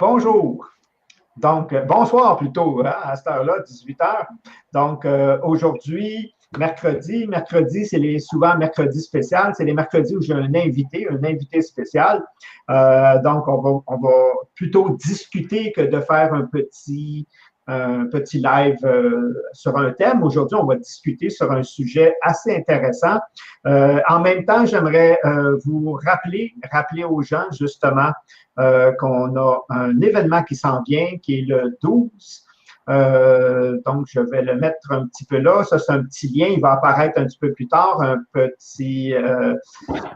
Bonjour. Donc, bonsoir plutôt, hein, à cette heure-là, 18 heures. Donc, aujourd'hui, mercredi, c'est souvent mercredi spécial. C'est les mercredis où j'ai un invité spécial. Donc, on va plutôt discuter que de faire un petit live sur un thème. Aujourd'hui, on va discuter sur un sujet assez intéressant. En même temps, j'aimerais vous rappeler aux gens justement qu'on a un événement qui s'en vient, qui est le 12. Donc, je vais le mettre un petit peu là. Ça, c'est un petit lien. Il va apparaître un petit peu plus tard.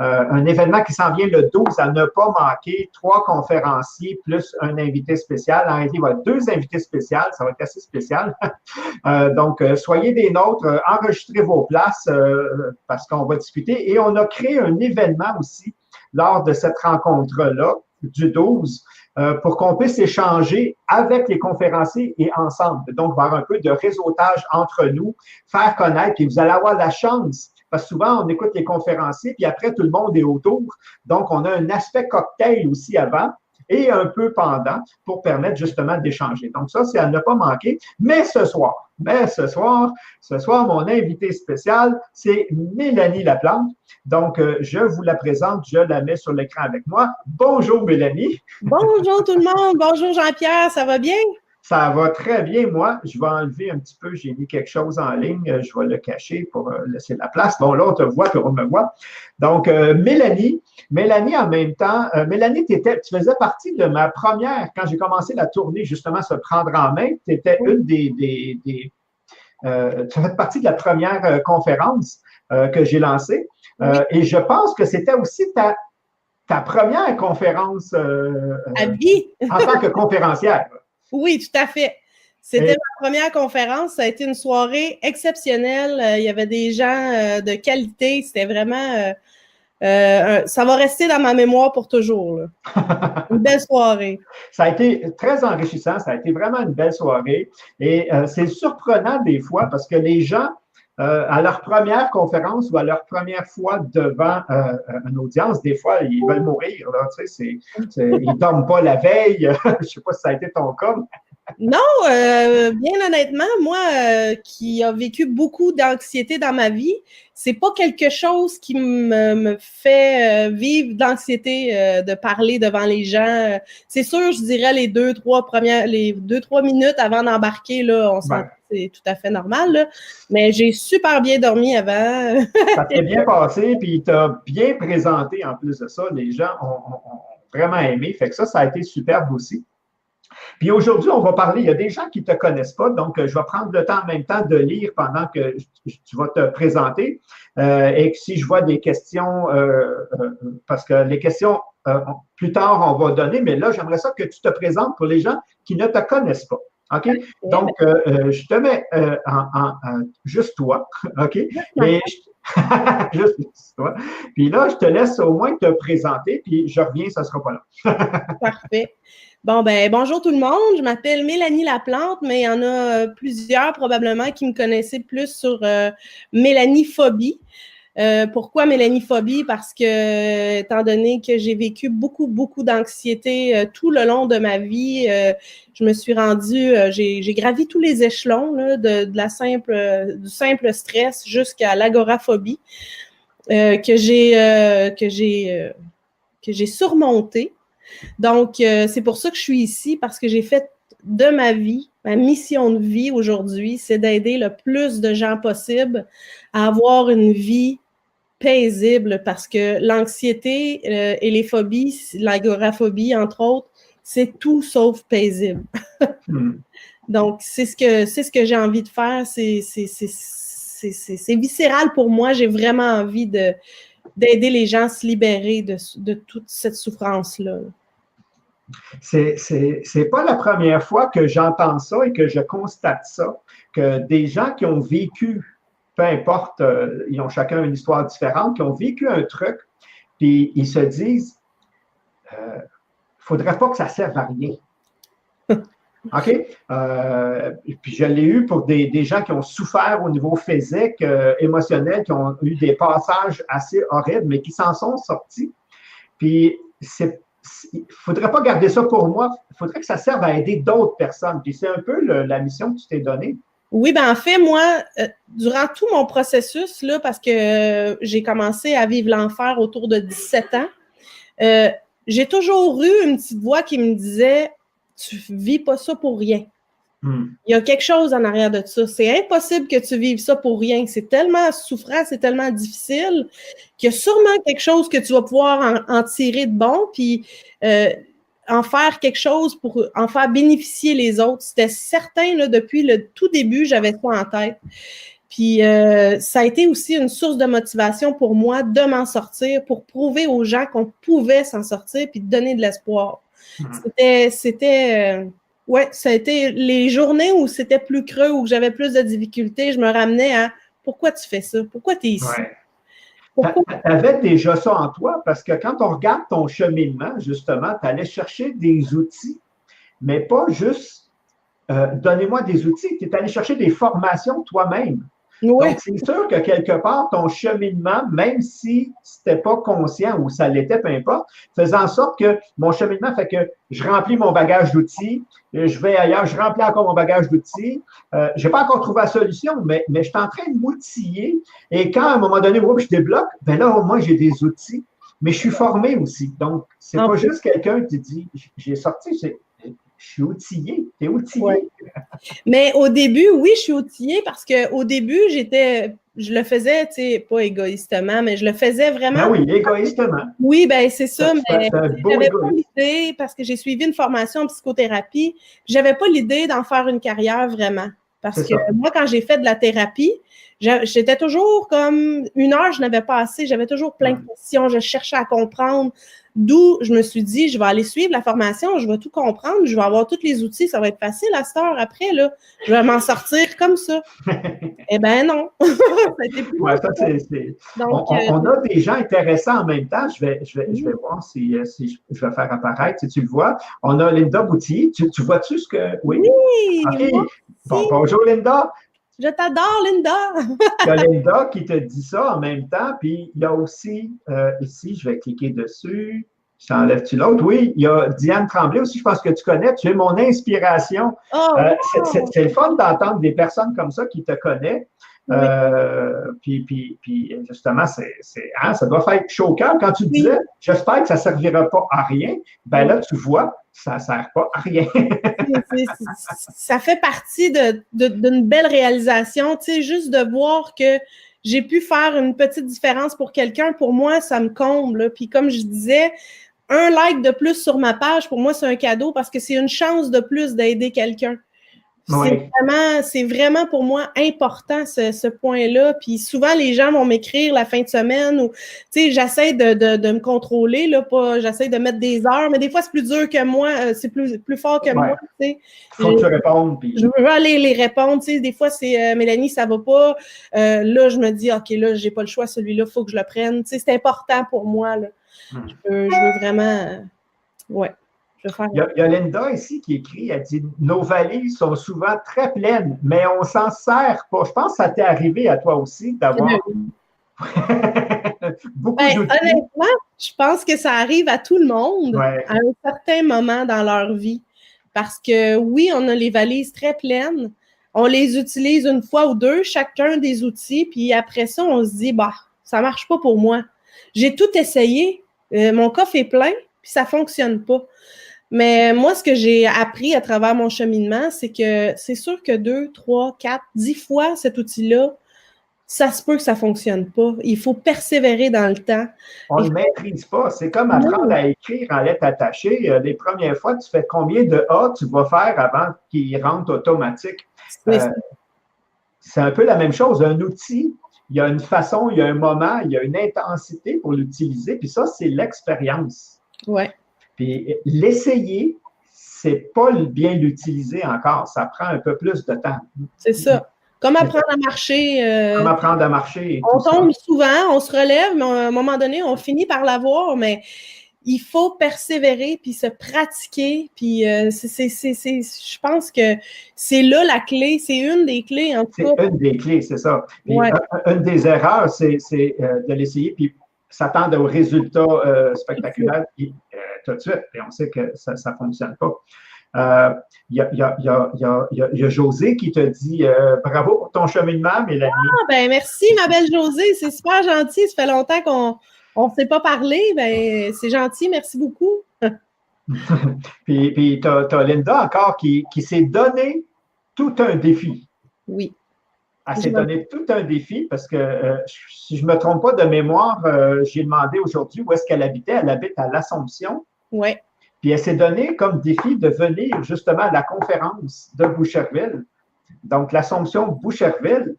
Un événement qui s'en vient le 12 à ne pas manquer. 3 conférenciers plus un invité spécial. En réalité, il va y avoir 2 invités spéciaux. Ça va être assez spécial. Donc, soyez des nôtres. Enregistrez vos places parce qu'on va discuter. Et on a créé un événement aussi lors de cette rencontre-là du 12 pour qu'on puisse échanger avec les conférenciers et ensemble. Donc, voir un peu de réseautage entre nous, faire connaître, et vous allez avoir la chance, parce que souvent, on écoute les conférenciers, puis après, tout le monde est autour. Donc, on a un aspect cocktail aussi avant et un peu pendant pour permettre justement d'échanger. Donc, ça, c'est à ne pas manquer. Mais ce soir, mon invité spécial, c'est Mélanie Laplante. Donc, je vous la présente, je la mets sur l'écran avec moi. Bonjour, Mélanie. Bonjour tout le monde. Bonjour Jean-Pierre, ça va bien? Ça va très bien, moi. Je vais enlever un petit peu, j'ai mis quelque chose en ligne, je vais le cacher pour laisser la place. Bon, là, on te voit, puis on me voit. Donc, Mélanie, en même temps, Mélanie, tu faisais partie de ma première, quand j'ai commencé la tournée, justement, se prendre en main, tu étais une tu fais partie de la première conférence que j'ai lancée. Et je pense que c'était aussi ta première conférence à vie. En tant que conférencière. Oui, tout à fait. C'était ma première conférence. Ça a été une soirée exceptionnelle. Il y avait des gens de qualité. C'était vraiment... ça va rester dans ma mémoire pour toujours. Là. Une belle soirée. Ça a été très enrichissant. Ça a été vraiment une belle soirée. Et c'est surprenant des fois parce que les gens, à leur première conférence ou à leur première fois devant une audience, des fois, ils veulent mourir. Là, tu sais, ils ne dorment pas la veille. Je ne sais pas si ça a été ton cas. Non, bien honnêtement, moi qui a vécu beaucoup d'anxiété dans ma vie, c'est pas quelque chose qui me fait vivre d'anxiété de parler devant les gens. C'est sûr, je dirais les 2-3 minutes avant d'embarquer, là, on sent que c'est tout à fait normal, là. Mais j'ai super bien dormi avant. Ça s'est bien passé, puis tu as bien présenté en plus de ça. Les gens ont vraiment aimé. Fait que ça a été superbe aussi. Puis aujourd'hui, on va parler, il y a des gens qui ne te connaissent pas, donc je vais prendre le temps en même temps de lire pendant que tu vas te présenter. Et que si je vois des questions, parce que les questions, plus tard, on va donner, mais là, j'aimerais ça que tu te présentes pour les gens qui ne te connaissent pas. OK? Donc, je te mets juste toi, OK? Et juste toi. Puis là, je te laisse au moins te présenter, puis je reviens, ça ne sera pas là. Parfait. Bon, bonjour tout le monde. Je m'appelle Mélanie Laplante, mais il y en a plusieurs probablement qui me connaissaient plus sur Mélanie Phobie. Pourquoi Mélanie Phobie? Parce que, étant donné que j'ai vécu beaucoup, beaucoup d'anxiété tout le long de ma vie, je me suis rendue, j'ai gravi tous les échelons là, du simple stress jusqu'à l'agoraphobie que j'ai surmonté. Donc, c'est pour ça que je suis ici, parce que j'ai fait de ma vie, ma mission de vie aujourd'hui, c'est d'aider le plus de gens possible à avoir une vie paisible, parce que l'anxiété et les phobies, l'agoraphobie, entre autres, c'est tout sauf paisible. Donc, c'est ce que j'ai envie de faire. C'est viscéral pour moi. J'ai vraiment envie d'aider les gens à se libérer de toute cette souffrance-là. C'est pas la première fois que j'entends ça et que je constate ça, que des gens qui ont vécu, peu importe, ils ont chacun une histoire différente, qui ont vécu un truc, puis ils se disent, faudrait pas que ça serve à rien. OK? Puis je l'ai eu pour des gens qui ont souffert au niveau physique, émotionnel, qui ont eu des passages assez horribles, mais qui s'en sont sortis. Puis il ne faudrait pas garder ça pour moi. Il faudrait que ça serve à aider d'autres personnes. Puis c'est un peu la mission que tu t'es donnée. Oui, ben en fait, moi, durant tout mon processus, là, parce que j'ai commencé à vivre l'enfer autour de 17 ans, j'ai toujours eu une petite voix qui me disait « Tu vis pas ça pour rien. » Il y a quelque chose en arrière de ça. C'est impossible que tu vives ça pour rien. C'est tellement souffrant, c'est tellement difficile qu'il y a sûrement quelque chose que tu vas pouvoir en tirer de bon, puis en faire quelque chose pour en faire bénéficier les autres. C'était certain, là, depuis le tout début, j'avais ça en tête. Puis ça a été aussi une source de motivation pour moi de m'en sortir, pour prouver aux gens qu'on pouvait s'en sortir, puis de donner de l'espoir. Ouais, ça a été les journées où c'était plus creux, où j'avais plus de difficultés, je me ramenais à pourquoi tu fais ça? Pourquoi tu es ici? Tu avais déjà ça en toi parce que quand on regarde ton cheminement, justement, tu allais chercher des outils, mais pas juste donnez-moi des outils, tu es allé chercher des formations toi-même. Oui. Donc, c'est sûr que quelque part, ton cheminement, même si c'était pas conscient ou ça l'était, peu importe, faisait en sorte que mon cheminement fait que je remplis mon bagage d'outils, je vais ailleurs, je remplis encore mon bagage d'outils. Je n'ai pas encore trouvé la solution, mais je suis en train de m'outiller. Et quand, à un moment donné, je débloque, ben là, au moins, j'ai des outils, mais je suis formé aussi. Donc, c'est pas juste quelqu'un qui dit, j'ai sorti, je suis outillé. Tu es outillé. Ouais. Mais au début, oui, je suis outillée parce qu'au début, je le faisais, tu sais, pas égoïstement, mais je le faisais vraiment. Ah oui, égoïstement. Oui, ben c'est ça, mais j'avais pas l'idée, parce que j'ai suivi une formation en psychothérapie, j'avais pas l'idée d'en faire une carrière vraiment. Parce que moi, quand j'ai fait de la thérapie, j'étais toujours comme 1 heure, je n'avais pas assez, j'avais toujours plein de questions, je cherchais à comprendre. D'où je me suis dit, je vais aller suivre la formation, je vais tout comprendre, je vais avoir tous les outils, ça va être facile à cette heure après, là. Je vais m'en sortir comme ça. Eh bien, non. Donc, on a des gens intéressants en même temps. Je vais voir si je vais faire apparaître, si tu le vois. On a Linda Boutier. Tu vois-tu ce que… Oui. OK. Bon, bonjour, Linda. Je t'adore, Linda! Il y a Linda qui te dit ça en même temps, puis il y a aussi, ici, je vais cliquer dessus, t'enlèves-tu l'autre? Oui, il y a Diane Tremblay aussi, je pense que tu connais, tu es mon inspiration. C'est le fun d'entendre des personnes comme ça qui te connaissent. Puis justement, ça doit faire chaud au cœur. Quand tu disais, j'espère que ça ne servira pas à rien, ben là, tu vois, ça ne sert pas à rien. Ça fait partie d'une belle réalisation, tu sais, juste de voir que j'ai pu faire une petite différence pour quelqu'un, pour moi, ça me comble. Puis comme je disais, un like de plus sur ma page, pour moi, c'est un cadeau parce que c'est une chance de plus d'aider quelqu'un. C'est vraiment pour moi important ce point-là. Puis souvent, les gens vont m'écrire la fin de semaine ou, tu sais, j'essaie de me contrôler, là, j'essaie de mettre des heures, mais des fois, c'est plus dur que moi, c'est plus fort que moi, tu sais. Faut que tu répondes. Puis… Je veux aller les répondre, tu sais. Des fois, c'est Mélanie, ça va pas. Là, je me dis, OK, là, j'ai pas le choix, celui-là, faut que je le prenne. Tu sais, c'est important pour moi, là. Je veux vraiment, Il y a Linda ici qui écrit, elle dit « Nos valises sont souvent très pleines, mais on s'en sert pas. » Je pense que ça t'est arrivé à toi aussi d'avoir beaucoup d'outils. Honnêtement, je pense que ça arrive à tout le monde à un certain moment dans leur vie. Parce que oui, on a les valises très pleines. On les utilise 1 fois ou 2, chacun des outils. Puis après ça, on se dit, ça marche pas pour moi. J'ai tout essayé. Mon coffre est plein, puis ça fonctionne pas. Mais moi, ce que j'ai appris à travers mon cheminement, c'est que c'est sûr que 2, 3, 4, 10 fois cet outil-là, ça se peut que ça ne fonctionne pas. Il faut persévérer dans le temps. On ne maîtrise pas. C'est comme apprendre à écrire en lettres attachées. Les premières fois, tu fais combien de A tu vas faire avant qu'il rentre automatique? C'est un peu la même chose. Un outil, il y a une façon, il y a un moment, il y a une intensité pour l'utiliser. Puis ça, c'est l'expérience. Oui. Puis l'essayer, c'est pas bien l'utiliser encore. Ça prend un peu plus de temps. C'est ça. Comme apprendre à marcher. Comme apprendre à marcher. On tombe souvent, on se relève, mais à un moment donné, on finit par l'avoir, mais il faut persévérer puis se pratiquer. Puis je pense que c'est là la clé. C'est une des clés, en tout cas. C'est une des clés, c'est ça. Puis, une des erreurs, c'est de l'essayer puis s'attendre aux résultats spectaculaires. Puis, tout de suite. Et on sait que ça ne fonctionne pas. Il y a José qui te dit bravo pour ton cheminement, Mélanie. Ah, ben merci, ma belle Josée. C'est super gentil. Ça fait longtemps qu'on ne s'est pas parlé. Ben, c'est gentil. Merci beaucoup. Puis tu as Linda encore qui s'est donné tout un défi. Oui. Elle s'est donné tout un défi parce que, si je ne me trompe pas de mémoire, j'ai demandé aujourd'hui où est-ce qu'elle habitait. Elle habite à l'Assomption. Oui. Puis elle s'est donné comme défi de venir justement à la conférence de Boucherville. Donc, l'Assomption Boucherville.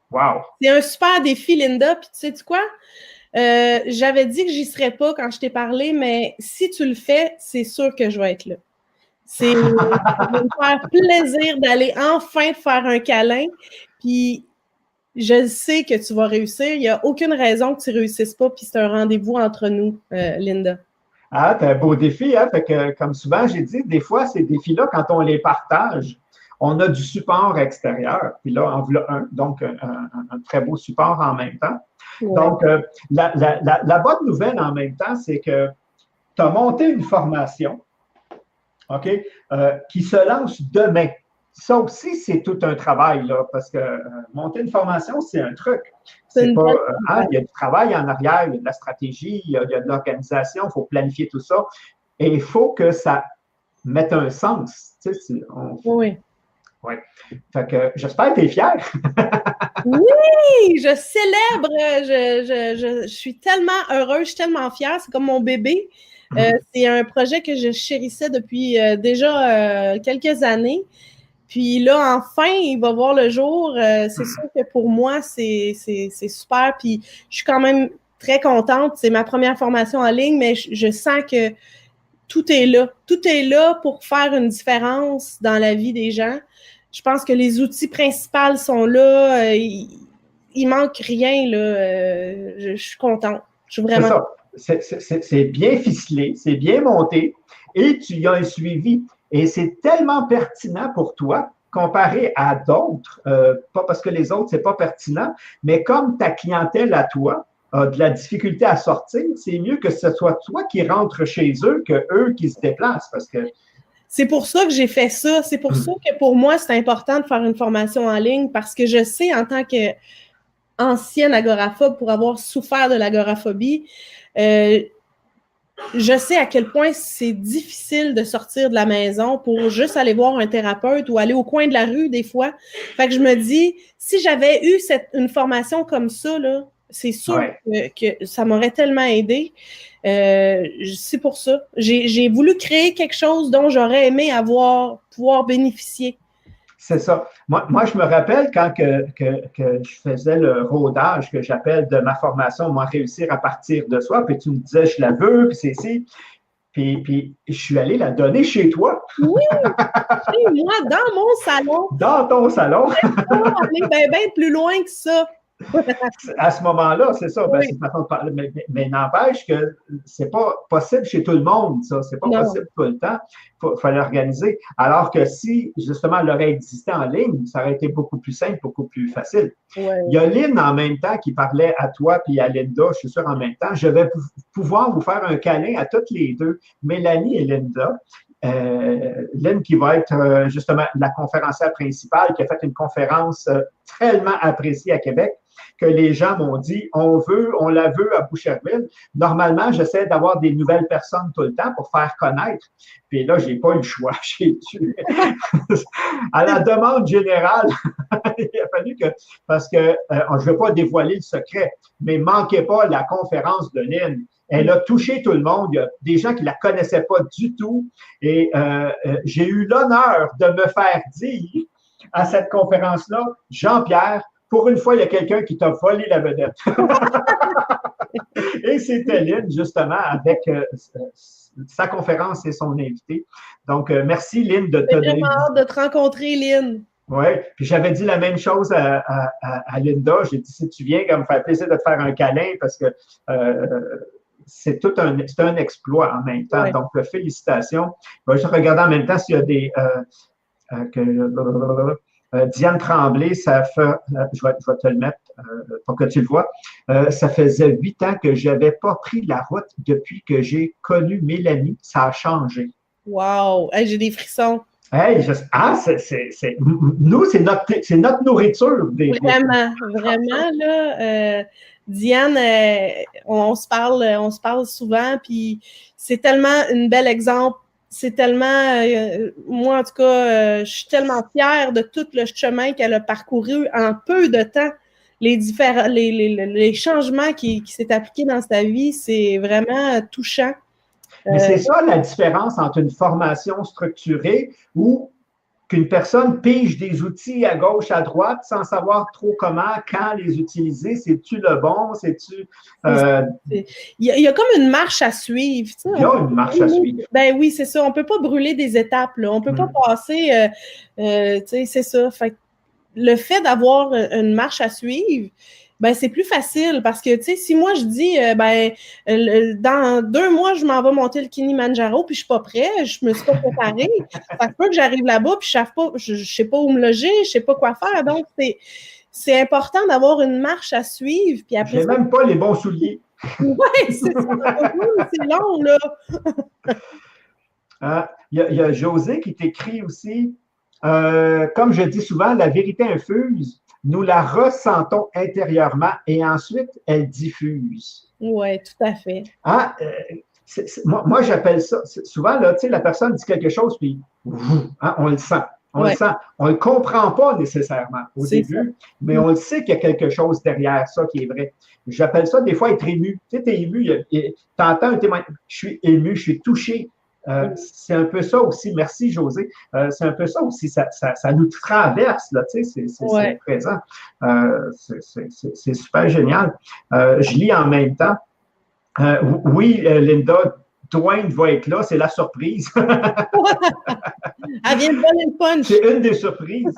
Wow. C'est un super défi, Linda. Puis tu sais quoi? J'avais dit que j'y serais pas quand je t'ai parlé, mais si tu le fais, c'est sûr que je vais être là. Ça va me faire plaisir d'aller enfin faire un câlin. Puis je sais que tu vas réussir. Il n'y a aucune raison que tu ne réussisses pas. Puis c'est un rendez-vous entre nous, Linda. Ah, t'as un beau défi, hein? Fait que, comme souvent, j'ai dit, des fois, ces défis-là, quand on les partage, on a du support extérieur. Puis là, en voilà un. Donc, un très beau support en même temps. Ouais. Donc, la bonne nouvelle en même temps, c'est que tu as monté une formation, OK, qui se lance demain. Ça aussi, c'est tout un travail, là, parce que monter une formation, c'est un truc. C'est pas, il y a du travail en arrière, il y a de la stratégie, il y a de l'organisation, il faut planifier tout ça. Et il faut que ça mette un sens. Tu sais, oui. Oui. Fait que j'espère que tu es fière. Oui, je célèbre. Je suis tellement heureuse, je suis tellement fière. C'est comme mon bébé. C'est un projet que je chérissais depuis déjà quelques années. Puis là, enfin, il va voir le jour. C'est sûr que pour moi, c'est super. Puis je suis quand même très contente. C'est ma première formation en ligne, mais je sens que tout est là. Tout est là pour faire une différence dans la vie des gens. Je pense que les outils principaux sont là. Il manque rien. Là. Je suis contente. Je suis vraiment... C'est ça. C'est bien ficelé, c'est bien monté et tu y as un suivi. Et c'est tellement pertinent pour toi comparé à d'autres, pas parce que les autres, c'est pas pertinent, mais comme ta clientèle à toi a de la difficulté à sortir, c'est mieux que ce soit toi qui rentres chez eux que eux qui se déplacent parce que c'est pour ça que j'ai fait ça. C'est pour ça que pour moi, c'est important de faire une formation en ligne parce que je sais en tant qu'ancienne agoraphobe, pour avoir souffert de l'agoraphobie, je sais à quel point c'est difficile de sortir de la maison pour juste aller voir un thérapeute ou aller au coin de la rue des fois. Fait que je me dis, si j'avais eu une formation comme ça, là, c'est sûr que ça m'aurait tellement aidé. C'est pour ça. J'ai voulu créer quelque chose dont j'aurais aimé pouvoir bénéficier. C'est ça. Moi, je me rappelle quand que je faisais le rodage que j'appelle de ma formation, moi, réussir à partir de soi, puis tu me disais, je la veux, puis c'est ici. Puis je suis allé la donner chez toi. Oui, chez moi, dans mon salon. Dans ton salon. Aller bien plus loin que ça. À ce moment-là, c'est ça. Ben, c'est une façon de parler. Mais n'empêche que c'est pas possible chez tout le monde, ça. C'est pas possible tout le temps. Il faut l'organiser. Alors que si, justement, elle aurait existé en ligne, ça aurait été beaucoup plus simple, beaucoup plus facile. Ouais. Il y a Lynn en même temps qui parlait à toi puis à Linda, je suis sûr en même temps. Je vais pouvoir vous faire un câlin à toutes les deux, Mélanie et Linda. Lynn qui va être justement la conférencière principale, qui a fait une conférence tellement appréciée à Québec, que les gens m'ont dit, on la veut à Boucherville. Normalement, j'essaie d'avoir des nouvelles personnes tout le temps pour faire connaître. Puis là, j'ai pas eu le choix. À la demande générale, il a fallu que, parce que je ne veux pas dévoiler le secret, mais manquez pas la conférence de Lynn. Elle a touché tout le monde. Il y a des gens qui ne la connaissaient pas du tout. Et j'ai eu l'honneur de me faire dire à cette conférence-là, Jean-Pierre, pour une fois, il y a quelqu'un qui t'a volé la vedette. Et c'était Lynn, justement, avec sa conférence et son invité. Donc, merci, Lynn, de te donner. J'ai vraiment hâte de te rencontrer, Lynn. Oui, puis j'avais dit la même chose à Linda. J'ai dit, si tu viens, ça me fait plaisir de te faire un câlin parce que c'est un exploit en même temps. Ouais. Donc, félicitations. Je vais juste regarder en même temps s'il y a des... Diane Tremblay, ça fait, je vais te le mettre pour que tu le vois, ça faisait 8 ans que je n'avais pas pris la route depuis que j'ai connu Mélanie. Ça a changé. Wow! Hey, j'ai des frissons. Hey, nous, c'est notre nourriture. Vraiment, vraiment, là. Diane, on se parle souvent, puis c'est tellement un bel exemple. C'est tellement, moi en tout cas, je suis tellement fière de tout le chemin qu'elle a parcouru en peu de temps. Les changements qui s'est appliqués dans sa vie, c'est vraiment touchant. Mais c'est ça la différence entre une formation structurée ou qu'une personne pige des outils à gauche, à droite, sans savoir trop comment, quand les utiliser. C'est-tu le bon? C'est-tu... Il y a comme une marche à suivre. Tu sais, il y a une marche à suivre. Ben oui, c'est ça. On ne peut pas brûler des étapes. Là. On ne peut pas passer... tu sais, c'est ça. Fait le fait d'avoir une marche à suivre, ben c'est plus facile parce que, tu sais, si moi je dis, dans 2 mois, je m'en vais monter le Kilimanjaro puis je suis pas prêt, je me suis pas préparée, ça se peut que j'arrive là-bas puis je sais pas où me loger, je sais pas quoi faire. Donc, c'est important d'avoir une marche à suivre. Puis après, j'ai même pas les bons souliers. Oui, c'est ça. C'est long, là. Il y a José qui t'écrit aussi, comme je dis souvent, la vérité infuse. Nous la ressentons intérieurement et ensuite, elle diffuse. Oui, tout à fait. Hein? Moi, j'appelle ça, souvent, là, la personne dit quelque chose, puis hein, on le sent. On le sent. On ne le comprend pas nécessairement au début, mais on le sait qu'il y a quelque chose derrière ça qui est vrai. J'appelle ça des fois être ému. Tu sais, tu es ému, tu entends un témoignage. Je suis ému, je suis touché. C'est un peu ça aussi, merci José, c'est un peu ça aussi, ça nous traverse, là, tu sais, c'est présent. C'est super génial. Je lis en même temps. Oui, Linda, Dwayne va être là, c'est la surprise. Elle vient de donner le punch. C'est une des surprises.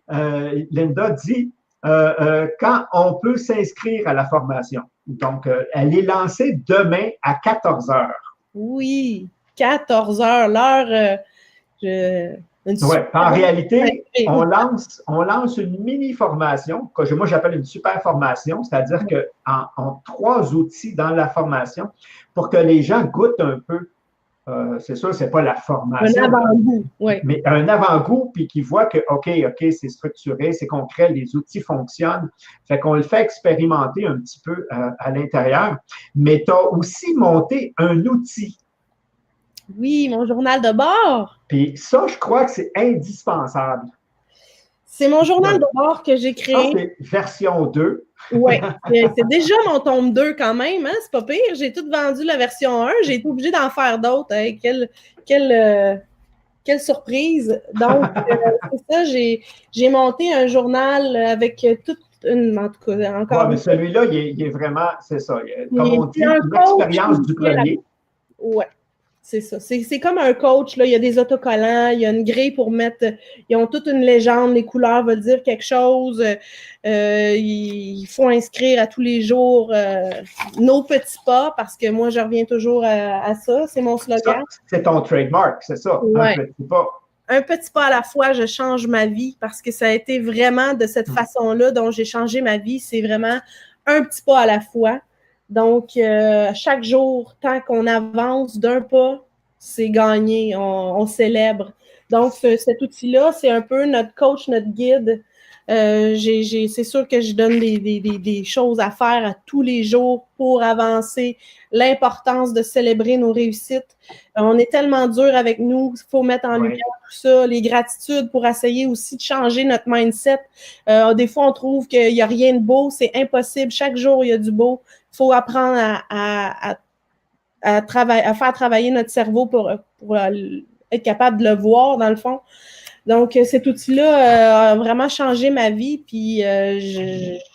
Linda dit quand on peut s'inscrire à la formation. Donc, elle est lancée demain à 14 heures. Oui, 14 heures, l'heure. En réalité, on lance une mini-formation, que moi j'appelle une super formation, c'est-à-dire qu'en 3 outils dans la formation, pour que les gens goûtent un peu. C'est sûr, ce n'est pas la formation. Un avant-goût, oui. Mais un avant-goût, puis qu'ils voient que, OK, c'est structuré, c'est concret, les outils fonctionnent. Fait qu'on le fait expérimenter un petit peu à l'intérieur. Mais tu as aussi monté un outil. Oui, mon journal de bord. Puis ça, je crois que c'est indispensable. C'est mon journal de bord que j'ai créé. Ça, c'est version 2. Oui, c'est déjà mon tome 2 quand même, hein? C'est pas pire. J'ai tout vendu la version 1. J'ai été obligée d'en faire d'autres. Hein? Quelle surprise. Donc, c'est ça, j'ai monté un journal avec toute une, en tout cas, encore. Oui, mais celui-là, il est vraiment, c'est ça. Comme on dit, une expérience du premier. Oui. C'est ça. C'est comme un coach, là. Il y a des autocollants, il y a une grille pour mettre. Ils ont toute une légende, les couleurs veulent dire quelque chose. Il faut inscrire à tous les jours nos petits pas, parce que moi, je reviens toujours à ça. C'est mon slogan. C'est ton trademark, c'est ça. Ouais. Un petit pas. Un petit pas à la fois, je change ma vie, parce que ça a été vraiment de cette façon-là dont j'ai changé ma vie. C'est vraiment un petit pas à la fois. Donc, chaque jour, tant qu'on avance d'un pas, c'est gagné, on célèbre. Donc, cet outil-là, c'est un peu notre coach, notre guide. C'est sûr que je donne des choses à faire à tous les jours pour avancer, l'importance de célébrer nos réussites. On est tellement dur avec nous, il faut mettre en lumière tout ça, les gratitudes pour essayer aussi de changer notre mindset. Des fois, on trouve qu'il n'y a rien de beau, c'est impossible. Chaque jour, il y a du beau. Il faut apprendre à faire travailler notre cerveau pour être capable de le voir, dans le fond. Donc, cet outil-là a vraiment changé ma vie, puis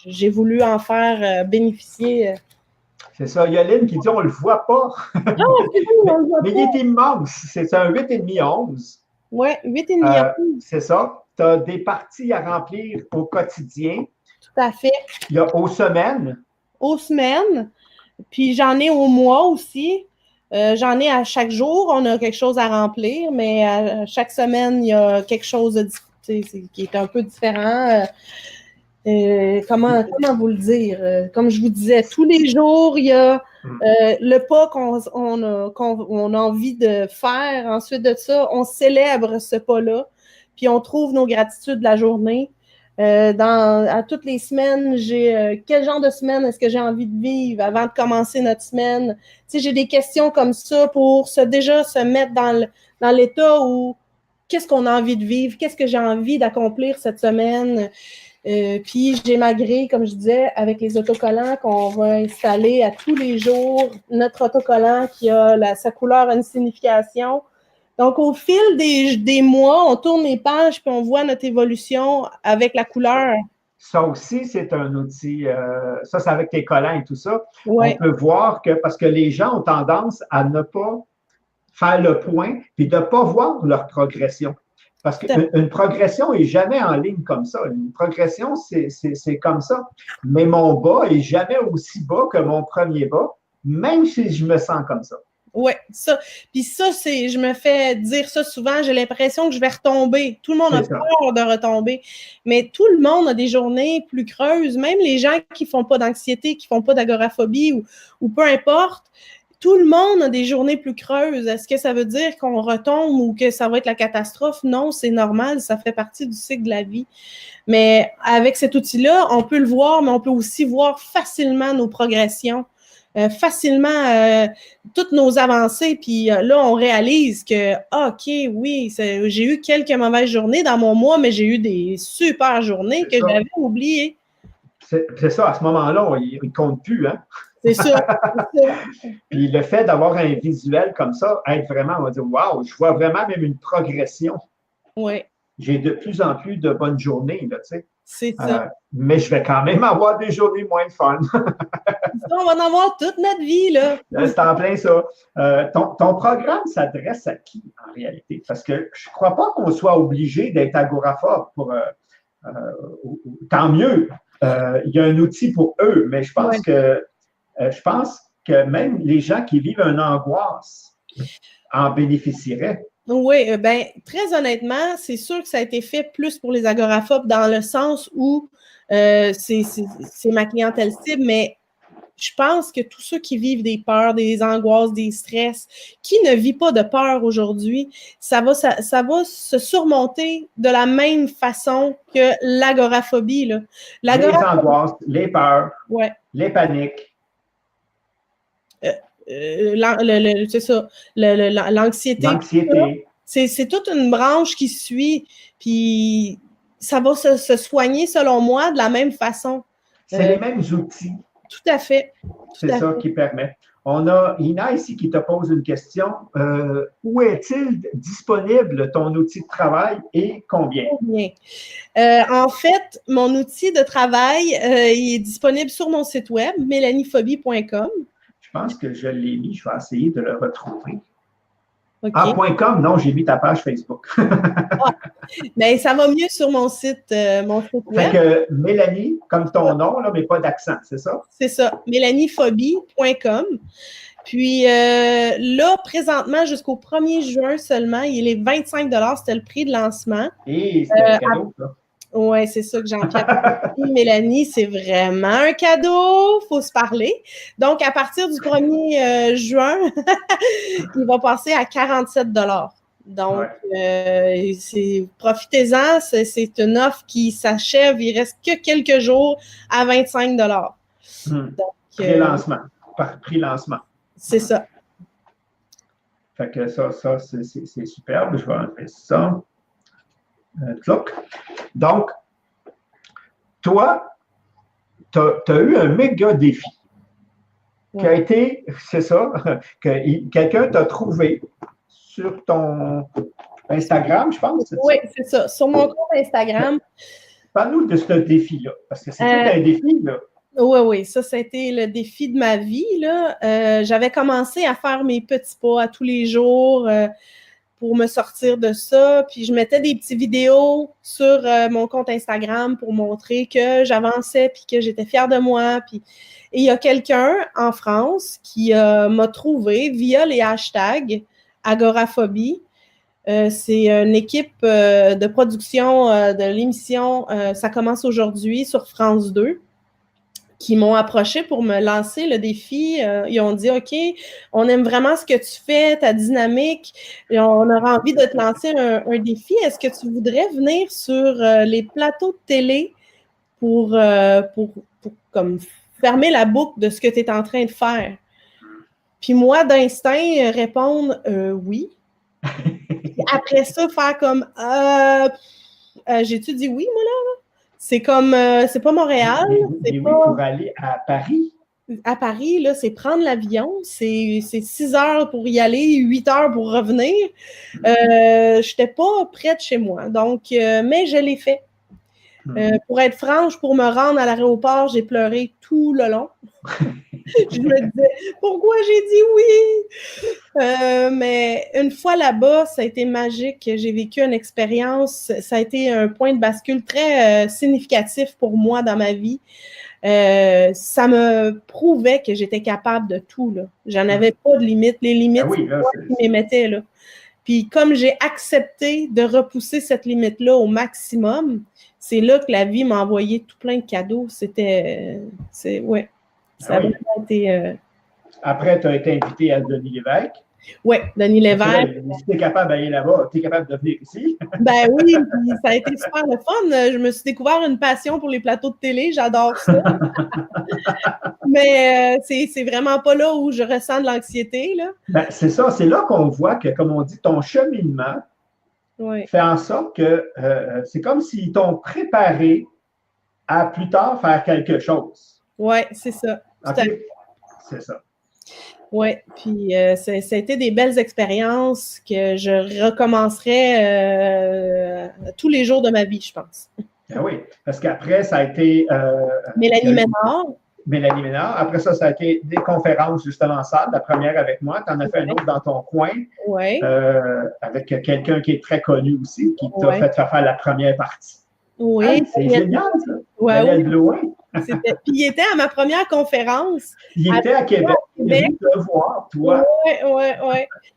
j'ai voulu en faire bénéficier. C'est ça. Il y a Lynn qui dit on ne le voit pas. Non, c'est bon, on le voit mais pas. il est immense. C'est un 8,5-11. Oui, 8,5-11. C'est ça. Tu as des parties à remplir au quotidien. Tout à fait. Il y a aux semaines. Aux semaines. Puis j'en ai au mois aussi. J'en ai à chaque jour, on a quelque chose à remplir, mais à chaque semaine, il y a quelque chose de qui est un peu différent. Comment vous le dire? Comme je vous disais, tous les jours, il y a le pas qu'on a envie de faire. Ensuite de ça, on célèbre ce pas-là, puis on trouve nos gratitudes de la journée. À toutes les semaines, quel genre de semaine est-ce que j'ai envie de vivre avant de commencer notre semaine? J'ai des questions comme ça pour déjà se mettre dans l'état où qu'est-ce qu'on a envie de vivre, qu'est-ce que j'ai envie d'accomplir cette semaine. Puis j'ai ma grille, comme je disais, avec les autocollants qu'on va installer à tous les jours. Notre autocollant qui a sa couleur a une signification. Donc, au fil des mois, on tourne les pages puis on voit notre évolution avec la couleur. Ça aussi, c'est un outil. Ça, c'est avec tes collants et tout ça. Ouais. On peut voir que, parce que les gens ont tendance à ne pas faire le point puis de ne pas voir leur progression. Parce qu'une progression n'est jamais en ligne comme ça. Une progression, c'est comme ça. Mais mon bas n'est jamais aussi bas que mon premier bas, même si je me sens comme ça. Oui, ça. Puis ça, je me fais dire ça souvent, j'ai l'impression que je vais retomber. Tout le monde a peur de retomber. Mais tout le monde a des journées plus creuses. Même les gens qui ne font pas d'anxiété, qui ne font pas d'agoraphobie ou peu importe, tout le monde a des journées plus creuses. Est-ce que ça veut dire qu'on retombe ou que ça va être la catastrophe? Non, c'est normal. Ça fait partie du cycle de la vie. Mais avec cet outil-là, on peut le voir, mais on peut aussi voir facilement nos progressions. Facilement toutes nos avancées, puis là, on réalise que, OK, oui, j'ai eu quelques mauvaises journées dans mon mois, mais j'ai eu des super journées que j'avais oubliées. C'est ça, à ce moment-là, il ne compte plus, hein? C'est ça. Puis le fait d'avoir un visuel comme ça, être vraiment, on va dire, wow, je vois vraiment même une progression. Oui. J'ai de plus en plus de bonnes journées, là, tu sais. C'est ça. Mais je vais quand même avoir des journées moins de fun. On va en avoir toute notre vie, là. C'est en plein ça. Ton programme s'adresse à qui, en réalité? Parce que je ne crois pas qu'on soit obligé d'être agoraphobe pour... tant mieux. Il y a un outil pour eux, mais je pense que même les gens qui vivent une angoisse en bénéficieraient. Oui, bien, très honnêtement, c'est sûr que ça a été fait plus pour les agoraphobes dans le sens où c'est ma clientèle cible, mais je pense que tous ceux qui vivent des peurs, des angoisses, des stress, qui ne vit pas de peur aujourd'hui, ça va se surmonter de la même façon que l'agoraphobie. Là. Les angoisses, les peurs, les paniques. C'est ça, l'anxiété. L'anxiété. C'est toute une branche qui suit, puis ça va se soigner, selon moi, de la même façon. C'est les mêmes outils. Tout à fait. C'est ça qui permet. On a Ina ici qui te pose une question. Où est-il disponible ton outil de travail et combien? En fait, mon outil de travail il est disponible sur mon site web, mélaniephoby.com. Je pense que je l'ai mis. Je vais essayer de le retrouver. Okay. .com, non, j'ai mis ta page Facebook. Mais ça va mieux sur mon site web. Fait que Mélanie, comme ton nom, là, mais pas d'accent, c'est ça? C'est ça, mélaniephoby.com. Puis là, présentement, jusqu'au 1er juin seulement, il est 25 $, c'était le prix de lancement. Et c'est un cadeau, ça. Oui, c'est ça que Jean-Pierre Mélanie, c'est vraiment un cadeau, il faut se parler. Donc, à partir du 1er juin, il va passer à 47 $. Donc, profitez-en, c'est une offre qui s'achève, il ne reste que quelques jours à 25 $. Donc, prix-lancement, par prix-lancement. C'est ça. Fait que ça c'est superbe. Je vais enlever ça. Donc, toi, tu as eu un méga défi qui a été, c'est ça, que quelqu'un t'a trouvé sur ton Instagram, je pense. Oui, c'est ça, sur mon compte Instagram. Parle-nous de ce défi-là, parce que c'est tout un défi, là. Oui, ça a été le défi de ma vie, là. J'avais commencé à faire mes petits pas à tous les jours pour me sortir de ça. Puis je mettais des petites vidéos sur mon compte Instagram pour montrer que j'avançais puis que j'étais fière de moi. Et il y a quelqu'un en France qui m'a trouvé via les hashtags agoraphobie. C'est une équipe de production de l'émission Ça commence aujourd'hui sur France 2 qui m'ont approché pour me lancer le défi. Ils ont dit, OK, on aime vraiment ce que tu fais, ta dynamique, et on aurait envie de te lancer un défi. Est-ce que tu voudrais venir sur les plateaux de télé pour comme fermer la boucle de ce que tu es en train de faire? Puis moi, d'instinct, répondre oui. Après ça, faire comme j'ai-tu dit oui, moi, là? C'est comme, c'est pas Montréal. Oui, pour aller à Paris. À Paris, là, c'est prendre l'avion. C'est 6 heures pour y aller, 8 heures pour revenir. Je n'étais pas près de chez moi. Donc, mais je l'ai fait. Pour être franche, pour me rendre à l'aéroport, j'ai pleuré tout le long. Je me disais, pourquoi j'ai dit oui? Mais une fois là-bas, ça a été magique. J'ai vécu une expérience. Ça a été un point de bascule très significatif pour moi dans ma vie. Ça me prouvait que j'étais capable de tout. J'en avais pas de limites. Les limites, c'est moi qui m'émettais. Là. Puis comme j'ai accepté de repousser cette limite-là au maximum, c'est là que la vie m'a envoyé tout plein de cadeaux. Ouais. Ça a été. Après, tu as été invité à Denis Lévesque. Oui, Denis Lévesque. Si tu es capable d'aller là-bas, tu es capable de venir ici. Ben oui, ça a été super le fun. Je me suis découvert une passion pour les plateaux de télé. J'adore ça. Mais c'est vraiment pas là où je ressens de l'anxiété. Ben, c'est ça. C'est là qu'on voit que, comme on dit, ton cheminement fait en sorte que c'est comme s'ils t'ont préparé à plus tard faire quelque chose. Oui, c'est ça. Okay. C'est ça. Oui, puis ça a été des belles expériences que je recommencerai tous les jours de ma vie, je pense. Ben oui, parce qu'après, ça a été… Mélanie Ménard. Mélanie Ménard. Après ça, ça a été des conférences justement en salle. La première avec moi. Tu en as fait une autre dans ton coin. Oui. Avec quelqu'un qui est très connu aussi, qui t'a fait faire la première partie. Oui. Hey, c'est génial, ça. Oui. Blouin. Puis il était à ma première conférence. Il était à Québec. Il est venu te voir, toi. Oui.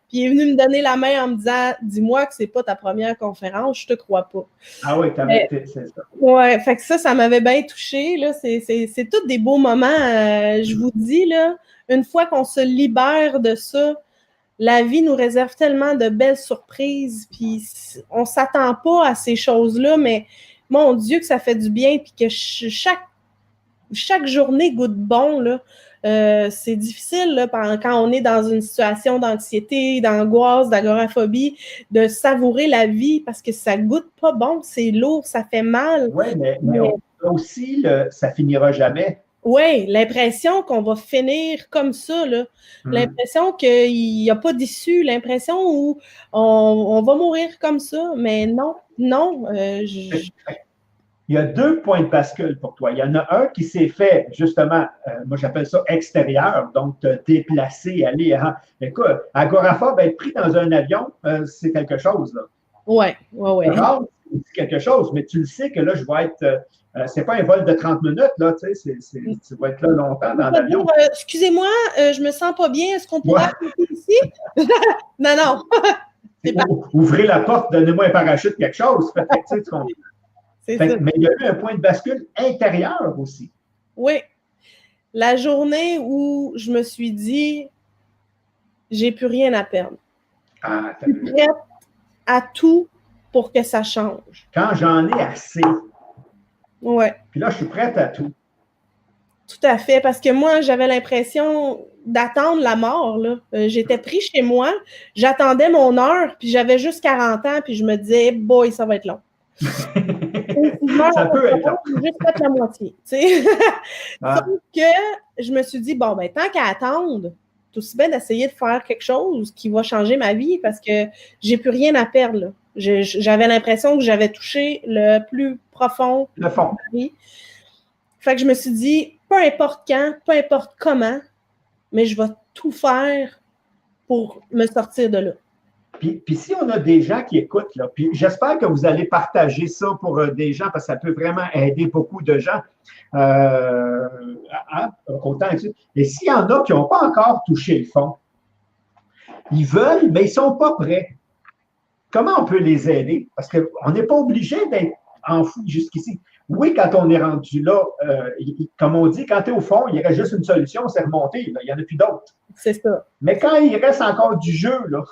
Puis il est venu me donner la main en me disant, dis-moi que c'est pas ta première conférence, je te crois pas. Ah oui, c'est ça. Oui, fait que ça m'avait bien touché. C'est tous des beaux moments. Je vous dis, là, une fois qu'on se libère de ça, la vie nous réserve tellement de belles surprises. Puis on s'attend pas à ces choses-là, mais mon Dieu que ça fait du bien. Puis que chaque journée goûte bon, là. C'est difficile là, quand on est dans une situation d'anxiété, d'angoisse, d'agoraphobie, de savourer la vie parce que ça goûte pas bon, c'est lourd, ça fait mal. Oui, mais aussi, ça finira jamais. Oui, l'impression qu'on va finir comme ça, là. L'impression qu'il n'y a pas d'issue, l'impression où on va mourir comme ça, mais non. Il y a 2 points de bascule pour toi. Il y en a un qui s'est fait, justement, moi j'appelle ça extérieur, donc te déplacer, aller à… Écoute, agoraphobe, être pris dans un avion, c'est quelque chose, là. Oui. C'est quelque chose, mais tu le sais que là, je vais être… c'est pas un vol de 30 minutes, là, tu sais, tu vas être là longtemps dans l'avion. Excusez-moi, je me sens pas bien, est-ce qu'on pourrait aller ici? Non. Ouvrez la porte, donnez-moi un parachute, quelque chose. Mais il y a eu un point de bascule intérieur aussi. Oui. La journée où je me suis dit, j'ai plus rien à perdre. Je suis prête à tout pour que ça change. Quand j'en ai assez. Oui. Puis là, je suis prête à tout. Tout à fait, parce que moi, j'avais l'impression d'attendre la mort. Là. J'étais pris chez moi, j'attendais mon heure, puis j'avais juste 40 ans, puis je me disais, boy, ça va être long. Ça peut être long. Juste peut-être la moitié. Sauf que je me suis dit, bon, ben tant qu'à attendre, c'est aussi bien d'essayer de faire quelque chose qui va changer ma vie parce que j'ai plus rien à perdre. Là. J'avais l'impression que j'avais touché le plus profond de ma vie. Fait que je me suis dit, peu importe quand, peu importe comment, mais je vais tout faire pour me sortir de là. Puis si on a des gens qui écoutent, là, puis j'espère que vous allez partager ça pour des gens parce que ça peut vraiment aider beaucoup de gens. Et s'il y en a qui n'ont pas encore touché le fond, ils veulent, mais ils ne sont pas prêts. comment on peut les aider? Parce qu'on n'est pas obligé d'être enfoui jusqu'ici. Oui, quand on est rendu là, comme on dit, quand tu es au fond, il reste juste une solution, c'est remonter. Là. Il n'y en a plus d'autres. C'est ça. Mais quand il reste encore du jeu, là,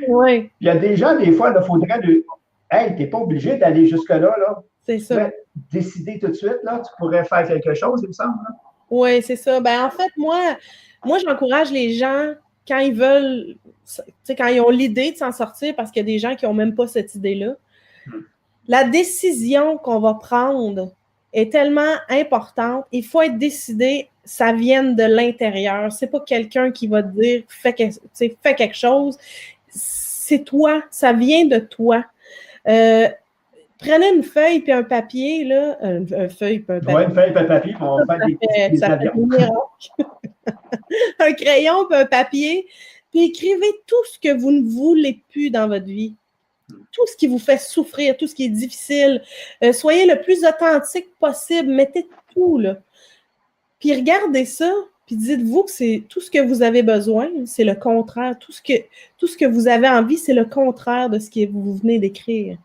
oui. il y a des gens, des fois, il faudrait hey, tu n'es pas obligé d'aller jusque-là. Là. C'est ça. Décider tout de suite, là, tu pourrais faire quelque chose, il me semble. Oui, c'est ça. Ben, en fait, moi j'encourage les gens quand ils veulent, quand ils ont l'idée de s'en sortir, parce qu'il y a des gens qui n'ont même pas cette idée-là. La décision qu'on va prendre est tellement importante. Il faut être décidé, ça vient de l'intérieur. C'est pas quelqu'un qui va te dire fais quelque chose. C'est toi, ça vient de toi. Prenez une feuille et un papier, là. Une feuille et un papier. Oui, une feuille et un papier, on va faire des avions. Un crayon et un papier, puis écrivez tout ce que vous ne voulez plus dans votre vie. Tout ce qui vous fait souffrir, tout ce qui est difficile. Soyez le plus authentique possible. Mettez tout, là. Puis regardez ça, puis dites-vous que c'est tout ce que vous avez besoin, c'est le contraire. Tout ce que vous avez envie, c'est le contraire de ce que vous venez d'écrire.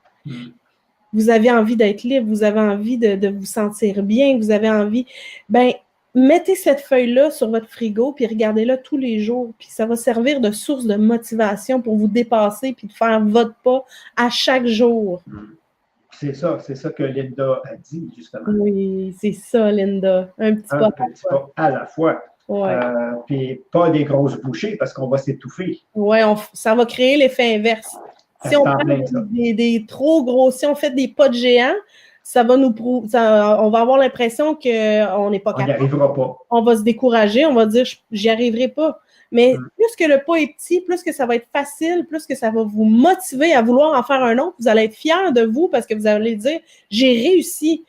Vous avez envie d'être libre, vous avez envie de vous sentir bien, vous avez envie... mettez cette feuille-là sur votre frigo, puis regardez-la tous les jours, puis ça va servir de source de motivation pour vous dépasser, puis de faire votre pas à chaque jour. C'est ça que Linda a dit, justement. Oui, c'est ça, Linda. Un petit pas à la fois. Ouais. Puis pas des grosses bouchées, parce qu'on va s'étouffer. Oui, ça va créer l'effet inverse. Si on prend des trop gros, si on fait des pas de géant, ça va nous prouver, on va avoir l'impression qu'on n'est pas capable. On n'y arrivera pas. On va se décourager, on va dire j'y arriverai pas. Mais plus que le pas est petit, plus que ça va être facile, plus que ça va vous motiver à vouloir en faire un autre, vous allez être fiers de vous parce que vous allez dire j'ai réussi.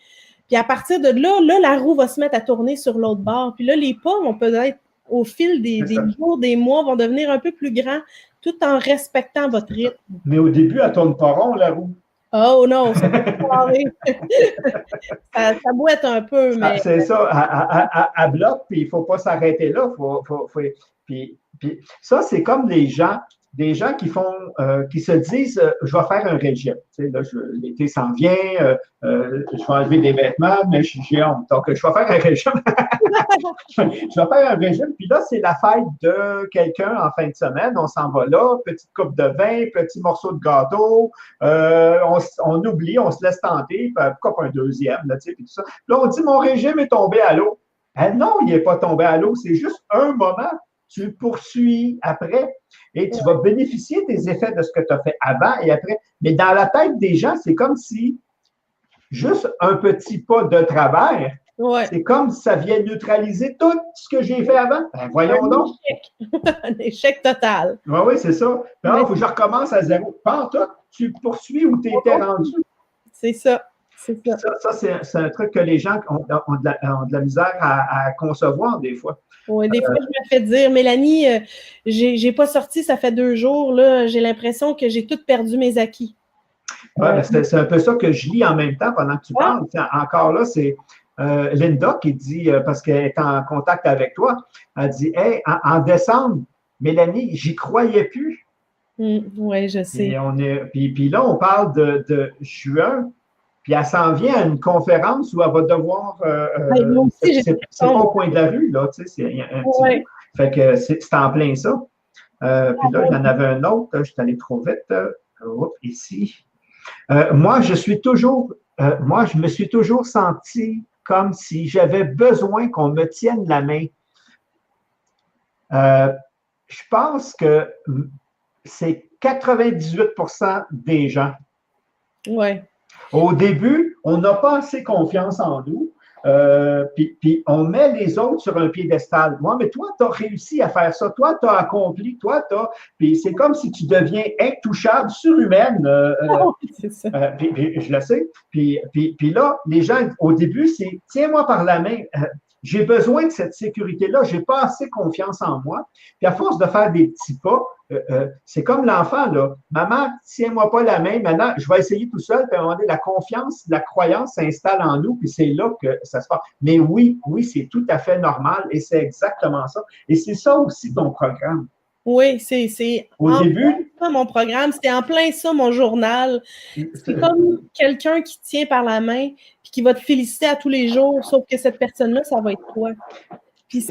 Puis à partir de là, la roue va se mettre à tourner sur l'autre bord. Puis là, les pas vont peut-être, au fil des jours, des mois, vont devenir un peu plus grands, tout en respectant votre rythme. Mais au début, elle ne tourne pas rond, la roue. Oh non, ça boite un peu, mais... C'est ça, elle bloque, puis il ne faut pas s'arrêter là. Puis ça, c'est comme des gens qui se disent je vais faire un régime. Tu sais, là, l'été s'en vient, je vais enlever des vêtements, mais j'ai honte. Donc, je vais faire un régime. Je vais faire un régime, puis là, c'est la fête de quelqu'un en fin de semaine. On s'en va là, petite coupe de vin, petit morceau de gâteau. On oublie, on se laisse tenter, pourquoi pas un deuxième, là, tu sais, puis tout ça. Là, on dit mon régime est tombé à l'eau. Non, il n'est pas tombé à l'eau, c'est juste un moment. Tu poursuis après et tu vas bénéficier des effets de ce que tu as fait avant et après. Mais dans la tête des gens, c'est comme si juste un petit pas de travers, c'est comme si ça vient neutraliser tout ce que j'ai fait avant. Voyons donc. Un échec total. Oui, c'est ça. Il faut que je recommence à zéro. Pas tout, tu poursuis où tu étais rendu. C'est ça. Ça, c'est un truc que les gens ont de la misère à concevoir des fois. Oui, des fois, je me fais dire, Mélanie, j'ai pas sorti, ça fait 2 jours, là, j'ai l'impression que j'ai tout perdu mes acquis. C'est un peu ça que je lis en même temps pendant que tu parles. Encore là, c'est Linda qui dit, parce qu'elle est en contact avec toi, elle dit, hey, en décembre, Mélanie, j'y croyais plus. Oui, je sais. Puis là, on parle de juin. Puis elle s'en vient à une conférence où elle va devoir. C'est pas au coin de la rue, là, tu sais, c'est un petit bout. Fait que c'est en plein ça. Puis là, il y en avait un autre, je suis allé trop vite. Ici. Moi, je me suis toujours senti comme si j'avais besoin qu'on me tienne la main. Je pense que c'est 98% des gens. Oui. Au début, on n'a pas assez confiance en nous, puis on met les autres sur un piédestal. Moi, mais toi, tu as réussi à faire ça. Toi, tu as accompli. Puis c'est comme si tu deviens intouchable, surhumaine. C'est ça. Puis je le sais. Puis là, les gens, au début, c'est « tiens-moi par la main ». J'ai besoin de cette sécurité-là, je n'ai pas assez confiance en moi. Puis à force de faire des petits pas, c'est comme l'enfant, là. Maman, tiens-moi pas la main, maintenant, je vais essayer tout seul, puis à un moment donné, la confiance, la croyance s'installe en nous, puis c'est là que ça se passe. Mais oui, c'est tout à fait normal, et c'est exactement ça. Et c'est ça aussi ton programme. Oui, c'est Au en début, plein ça, mon programme. C'est en plein ça, mon journal. C'est comme quelqu'un qui te tient par la main puis qui va te féliciter à tous les jours, sauf que cette personne-là, ça va être toi. Puis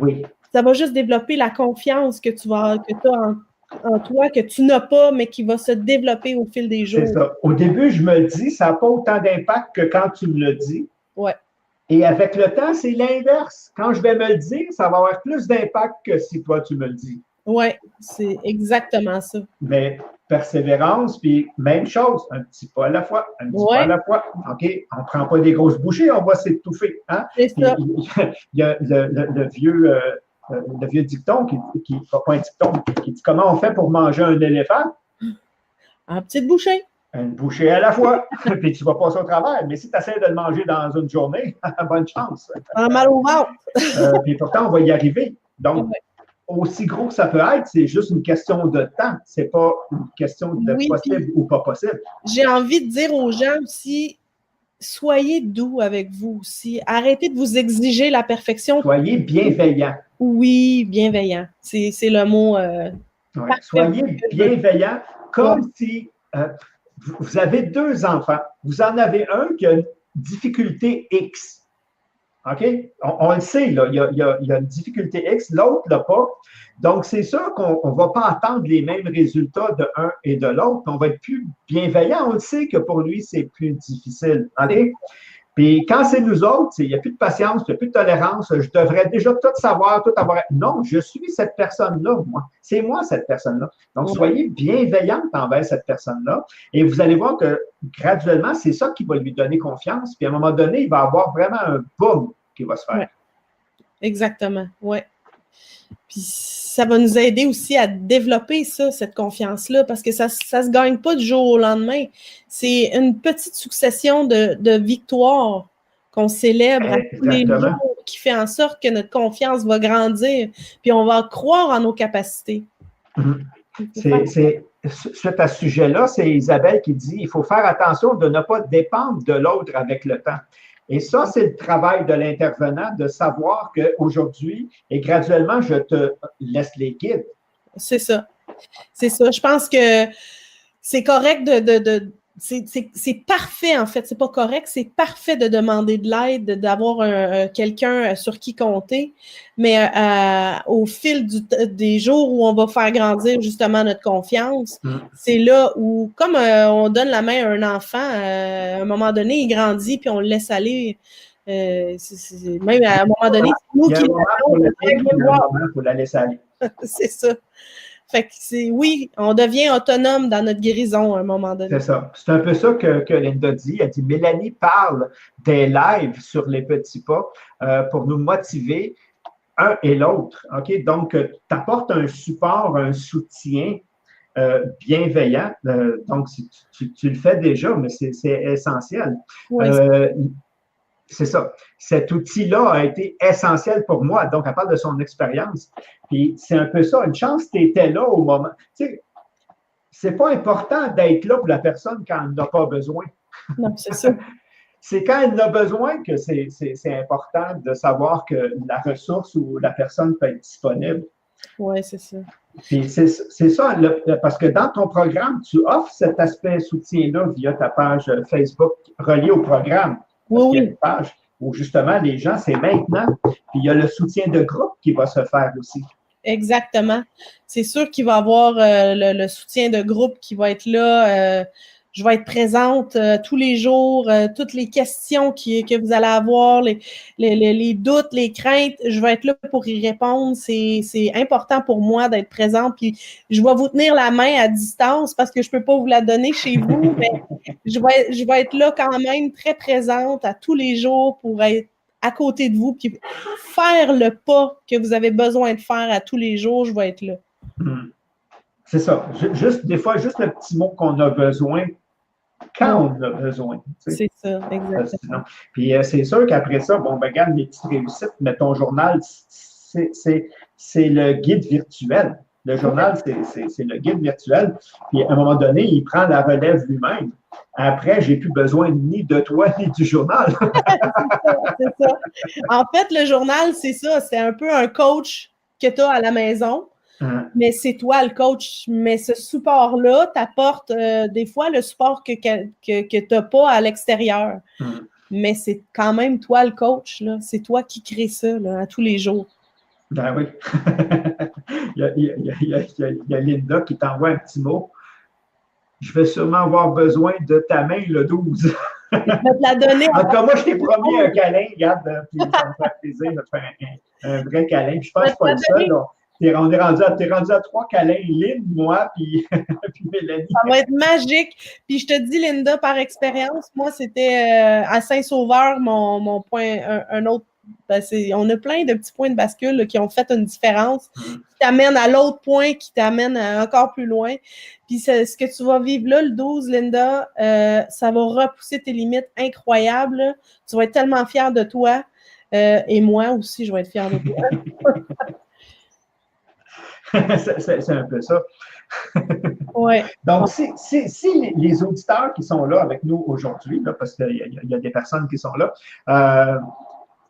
oui. ça va juste développer la confiance que tu as en toi, que tu n'as pas, mais qui va se développer au fil des jours. C'est ça. Au début, je me le dis, ça n'a pas autant d'impact que quand tu me le dis. Ouais. Et avec le temps, c'est l'inverse. Quand je vais me le dire, ça va avoir plus d'impact que si toi, tu me le dis. Oui, c'est exactement ça. Mais persévérance, puis même chose, un petit pas à la fois, un petit pas à la fois. OK, on ne prend pas des grosses bouchées, on va s'étouffer. Hein? C'est ça. Il y a le vieux dicton, pas un dicton, qui dit comment on fait pour manger un éléphant? En petite bouchée. Une bouchée à la fois, puis tu vas passer au travers. Mais si tu essaies de le manger dans une journée, bonne chance. Mal au ventre. Puis pourtant, on va y arriver. Donc, aussi gros que ça peut être, c'est juste une question de temps. C'est pas une question de possible ou pas possible. J'ai envie de dire aux gens aussi, soyez doux avec vous aussi. Arrêtez de vous exiger la perfection. Soyez bienveillant. Oui, bienveillant. C'est le mot. Soyez bienveillant, comme si vous avez 2 enfants. Vous en avez un qui a une difficulté X. OK? On le sait, là, il y a une difficulté X, l'autre l'a pas. Donc, c'est sûr qu'on ne va pas attendre les mêmes résultats de un et de l'autre, on va être plus bienveillant. On le sait que pour lui, c'est plus difficile. OK? Puis quand c'est nous autres, il n'y a plus de patience, il n'y a plus de tolérance, je devrais déjà tout savoir, tout avoir. Non, je suis cette personne-là, moi. C'est moi, cette personne-là. Donc, soyez bienveillante envers cette personne-là. Et vous allez voir que graduellement, c'est ça qui va lui donner confiance. Puis à un moment donné, il va avoir vraiment un boom qui va se faire. Ouais. Exactement, oui. Puis ça va nous aider aussi à développer ça, cette confiance-là, parce que ça ne se gagne pas du jour au lendemain. C'est une petite succession de victoires qu'on célèbre à tous les jours qui fait en sorte que notre confiance va grandir, puis on va croire en nos capacités. Suite à ce sujet-là, c'est Isabelle qui dit « Il faut faire attention de ne pas dépendre de l'autre avec le temps ». Et ça, c'est le travail de l'intervenant, de savoir qu'aujourd'hui, et graduellement, je te laisse les guides. C'est ça. C'est ça. Je pense que c'est correct c'est parfait, en fait. C'est pas correct, c'est parfait de demander de l'aide, d'avoir quelqu'un sur qui compter. Mais au fil des jours où on va faire grandir justement notre confiance, c'est là où, comme on donne la main à un enfant, à un moment donné, il grandit puis on le laisse aller. Même à un moment donné, c'est nous qui faut la laisser aller. C'est ça. Fait que oui, on devient autonome dans notre guérison à un moment donné. C'est ça. C'est un peu ça que Linda dit. Elle dit, Mélanie parle des lives sur les petits pas pour nous motiver un et l'autre. OK? Donc, tu apportes un support, un soutien bienveillant. Donc, tu le fais déjà, mais c'est essentiel. Oui, c'est ça. Cet outil-là a été essentiel pour moi. Donc, elle parle de son expérience. Puis, c'est un peu ça. Une chance que tu étais là au moment. Tu sais, c'est pas important d'être là pour la personne quand elle n'a pas besoin. Non, c'est ça. C'est quand elle en a besoin que c'est important de savoir que la ressource ou la personne peut être disponible. Oui, c'est ça. Puis, c'est ça, parce que dans ton programme, tu offres cet aspect soutien-là via ta page Facebook reliée au programme. Parce qu'il y a une page où justement les gens, c'est maintenant. Puis il y a le soutien de groupe qui va se faire aussi. Exactement. C'est sûr qu'il va y avoir le soutien de groupe qui va être là. Je vais être présente tous les jours, toutes les questions que vous allez avoir, les doutes, les craintes, je vais être là pour y répondre. C'est important pour moi d'être présente. Puis je vais vous tenir la main à distance parce que je ne peux pas vous la donner chez vous, mais je vais être là quand même très présente à tous les jours pour être à côté de vous, puis faire le pas que vous avez besoin de faire à tous les jours, je vais être là. C'est ça. Des fois, juste le petit mot qu'on a besoin quand on a besoin. Tu sais. C'est ça, exactement. Puis c'est sûr qu'après ça, bon, ben, regarde les petites réussites, mais ton journal, c'est le guide virtuel. Le journal, c'est le guide virtuel. Puis à un moment donné, il prend la relève lui-même. Après, j'ai plus besoin ni de toi ni du journal. C'est ça. En fait, le journal, c'est ça. C'est un peu un coach que tu as à la maison. mais c'est toi le coach. Mais ce support-là t'apporte des fois le support que tu n'as pas à l'extérieur. Mais c'est quand même toi le coach, là. C'est toi qui crée ça là, à tous les jours. Ben oui. il y a Linda qui t'envoie un petit mot. Je vais sûrement avoir besoin de ta main le 12. Je vais te la donner. En tout cas, moi, je t'ai promis un câlin, regarde, puis ça me fait plaisir de te faire un vrai câlin. Puis je pense que pas le seul. On est rendu à 3 câlins, Lynn, moi, puis Mélanie. Ça va être magique. Puis je te dis, Linda, par expérience, moi, c'était à Saint-Sauveur, mon point, un autre. Ben, on a plein de petits points de bascule là, qui ont fait une différence, qui t'amènent à l'autre point, qui t'amènent encore plus loin. Puis ce que tu vas vivre là, le 12, Linda, ça va repousser tes limites incroyables. Là. Tu vas être tellement fière de toi. Et moi aussi, je vais être fière de toi. C'est un peu ça. Ouais. Donc, si les auditeurs qui sont là avec nous aujourd'hui, parce qu'il y a des personnes qui sont là,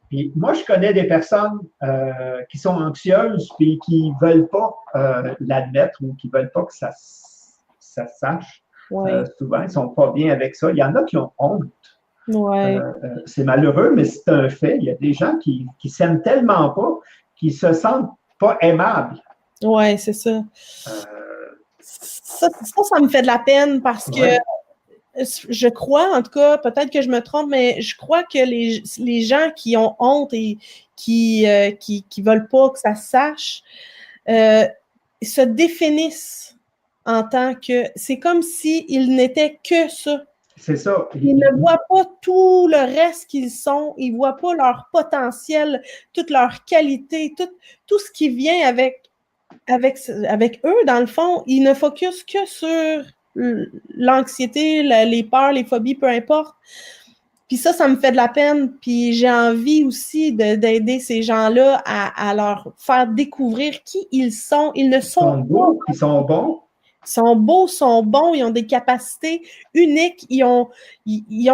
puis moi, je connais des personnes qui sont anxieuses et qui ne veulent pas l'admettre ou qui ne veulent pas que ça se sache. Ouais. Souvent, ils ne sont pas bien avec ça. Il y en a qui ont honte. Ouais. C'est malheureux, mais c'est un fait. Il y a des gens qui s'aiment tellement pas qu'ils ne se sentent pas aimables. Oui, c'est ça. Ça me fait de la peine parce que je crois, en tout cas, peut-être que je me trompe, mais je crois que les gens qui ont honte et qui veulent pas que ça se sache se définissent en tant que... C'est comme s'ils n'étaient que ça. C'est ça. Ils ne voient pas tout le reste qu'ils sont, ils ne voient pas leur potentiel, toute leur qualité, tout ce qui vient avec eux, dans le fond. Ils ne focusent que sur l'anxiété, les peurs, les phobies, peu importe. Puis ça me fait de la peine. Puis j'ai envie aussi d'aider ces gens-là à leur faire découvrir qui ils sont. Ils ne sont beaux, ils sont bons. Ils sont beaux, sont bons, ils ont des capacités uniques, ils ont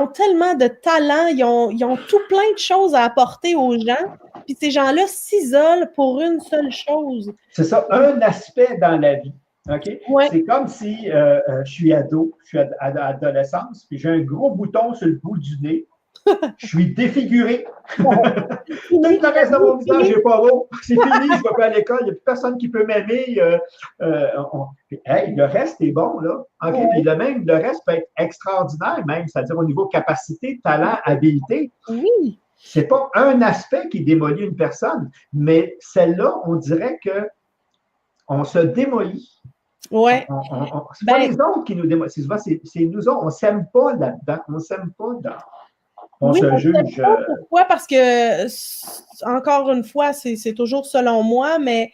tellement de talent, ils ont tout plein de choses à apporter aux gens. Puis ces gens-là s'isolent pour une seule chose. C'est ça, un aspect dans la vie. OK? Ouais. C'est comme si je suis ado, je suis à l'adolescence, puis j'ai un gros bouton sur le bout du nez. Je suis défiguré. Tout le reste de mon visage n'est pas beau. C'est fini, je ne vais pas à l'école, il n'y a plus personne qui peut m'aimer. Hey, le reste est bon, là. Okay? Puis le reste peut être extraordinaire, même, c'est-à-dire au niveau capacité, talent, habileté. Oui. Ce n'est pas un aspect qui démolit une personne, mais celle-là, on dirait qu'on se démolit. Ouais. C'est pas les autres qui nous démolissent, c'est nous autres. On ne s'aime pas là-dedans, on ne s'aime pas dans... On se juge. Pourquoi? Parce que, encore une fois, c'est toujours selon moi, mais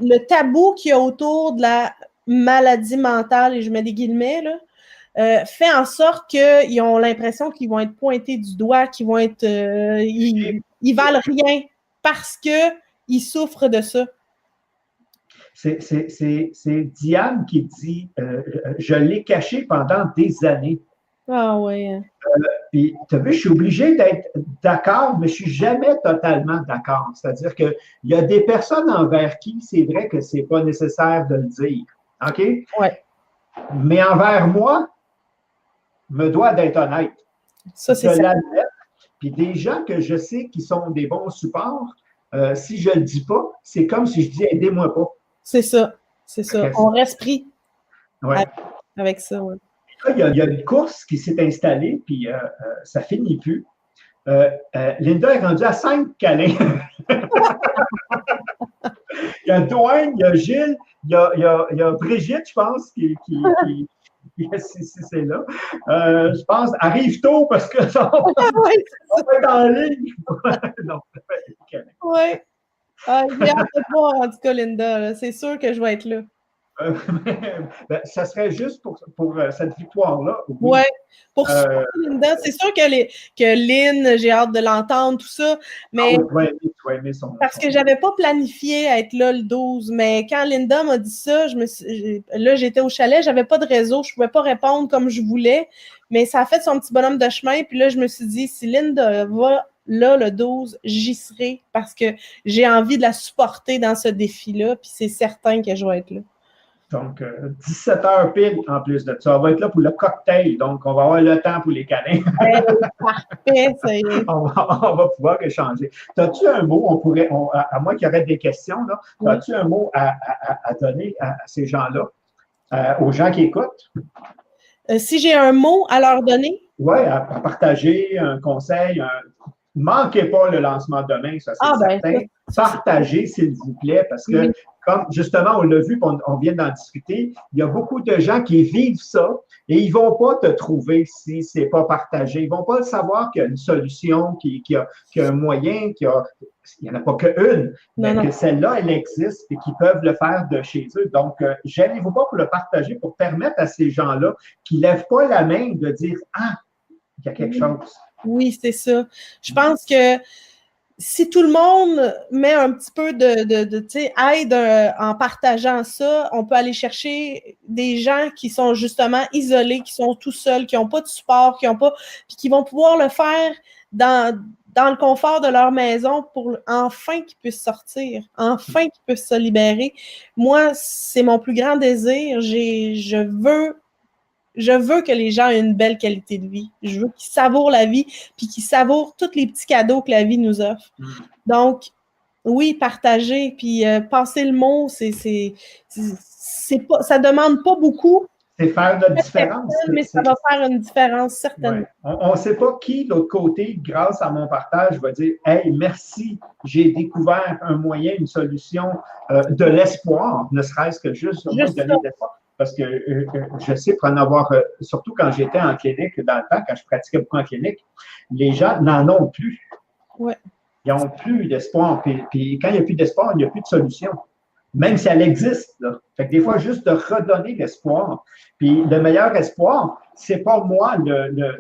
le tabou qu'il y a autour de la maladie mentale, et je mets des guillemets, là, fait en sorte qu'ils ont l'impression qu'ils vont être pointés du doigt, qu'ils vont être... ils valent rien parce qu'ils souffrent de ça. C'est Diane qui dit je l'ai caché pendant des années. Ah oui. Puis, tu as vu, je suis obligé d'être d'accord, mais je ne suis jamais totalement d'accord. C'est-à-dire qu'il y a des personnes envers qui c'est vrai que ce n'est pas nécessaire de le dire. OK? Oui. Mais envers moi, me dois d'être honnête. Ça, c'est ça. Puis des gens que je sais qui sont des bons supports, si je ne le dis pas, c'est comme si je dis aidez-moi pas. C'est ça. C'est ça. On reste pris avec ça, oui. Il y a une course qui s'est installée, puis ça ne finit plus. Linda est rendue à 5 câlins. Il y a Dwayne, il y a Gilles, il y a Brigitte, je pense, qui c'est là. Je pense, arrive tôt parce que ça va être en ligne. Non, oui. J'ai hâte de voir, en tout cas, Linda. C'est sûr que je vais être là. Ça serait juste pour cette victoire-là. Oui, pour Linda. C'est sûr que Lynn, j'ai hâte de l'entendre, tout ça. Mais parce que je n'avais pas planifié être là le 12. Mais quand Linda m'a dit ça, là, j'étais au chalet, je n'avais pas de réseau, je ne pouvais pas répondre comme je voulais. Mais ça a fait son petit bonhomme de chemin. Puis là, je me suis dit, si Linda va là, le 12, j'y serai parce que j'ai envie de la supporter dans ce défi-là, puis c'est certain que je vais être là. Donc, 17 heures pile en plus de ça. On va être là pour le cocktail, donc on va avoir le temps pour les câlins. Parfait, ça y est. On va pouvoir échanger. As-tu un mot, à moins qu'il y aurait des questions, là, as-tu un mot à donner à ces gens-là, aux gens qui écoutent? Si j'ai un mot à leur donner? Oui, à partager un conseil. Manquez pas le lancement demain, ça c'est certain. Partagez, s'il vous plaît, parce que, comme justement, on l'a vu, on vient d'en discuter, il y a beaucoup de gens qui vivent ça et ils ne vont pas te trouver si ce n'est pas partagé. Ils ne vont pas savoir qu'il y a une solution, qu'il y a un moyen, il n'y en a pas qu'une, mais que celle-là, elle existe et qu'ils peuvent le faire de chez eux. Donc, gênez-vous pas pour le partager, pour permettre à ces gens-là qui ne lèvent pas la main de dire « Ah, il y a quelque chose ». Oui, c'est ça. Je pense que si tout le monde met un petit peu aide en partageant ça, on peut aller chercher des gens qui sont justement isolés, qui sont tout seuls, qui n'ont pas de support, puis qui vont pouvoir le faire dans le confort de leur maison pour enfin qu'ils puissent sortir, enfin qu'ils puissent se libérer. Moi, c'est mon plus grand désir. Je veux que les gens aient une belle qualité de vie. Je veux qu'ils savourent la vie puis qu'ils savourent tous les petits cadeaux que la vie nous offre. Donc, oui, partager puis passer le mot, ça demande pas beaucoup. C'est faire de la différence. Mais ça va faire une différence, certainement. Ouais. On ne sait pas qui, de l'autre côté, grâce à mon partage, va dire « Hey, merci, j'ai découvert un moyen, une solution, de l'espoir, ne serait-ce que juste donner de l'espoir. » Parce que je sais, pour en avoir, surtout quand j'étais en clinique, dans le temps, quand je pratiquais beaucoup en clinique, les gens n'en ont plus. Ouais. Ils n'ont plus d'espoir. Puis quand il n'y a plus d'espoir, il n'y a plus de solution. Même si elle existe. Là. Fait que des fois, juste de redonner l'espoir. Puis le meilleur espoir, c'est pas moi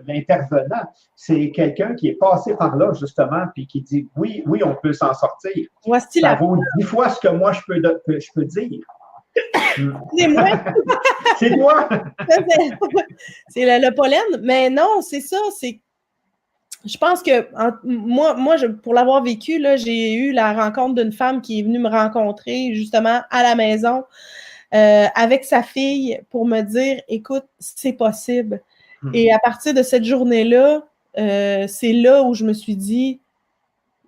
l'intervenant, c'est quelqu'un qui est passé par là, justement, puis qui dit oui, on peut s'en sortir. Voici ça vaut 10 fois ce que moi je peux dire. C'est moi. C'est toi. C'est le pollen. Mais non, c'est ça. Je pense que moi, pour l'avoir vécu, là, j'ai eu la rencontre d'une femme qui est venue me rencontrer justement à la maison avec sa fille pour me dire, écoute, c'est possible. Et à partir de cette journée-là, c'est là où je me suis dit,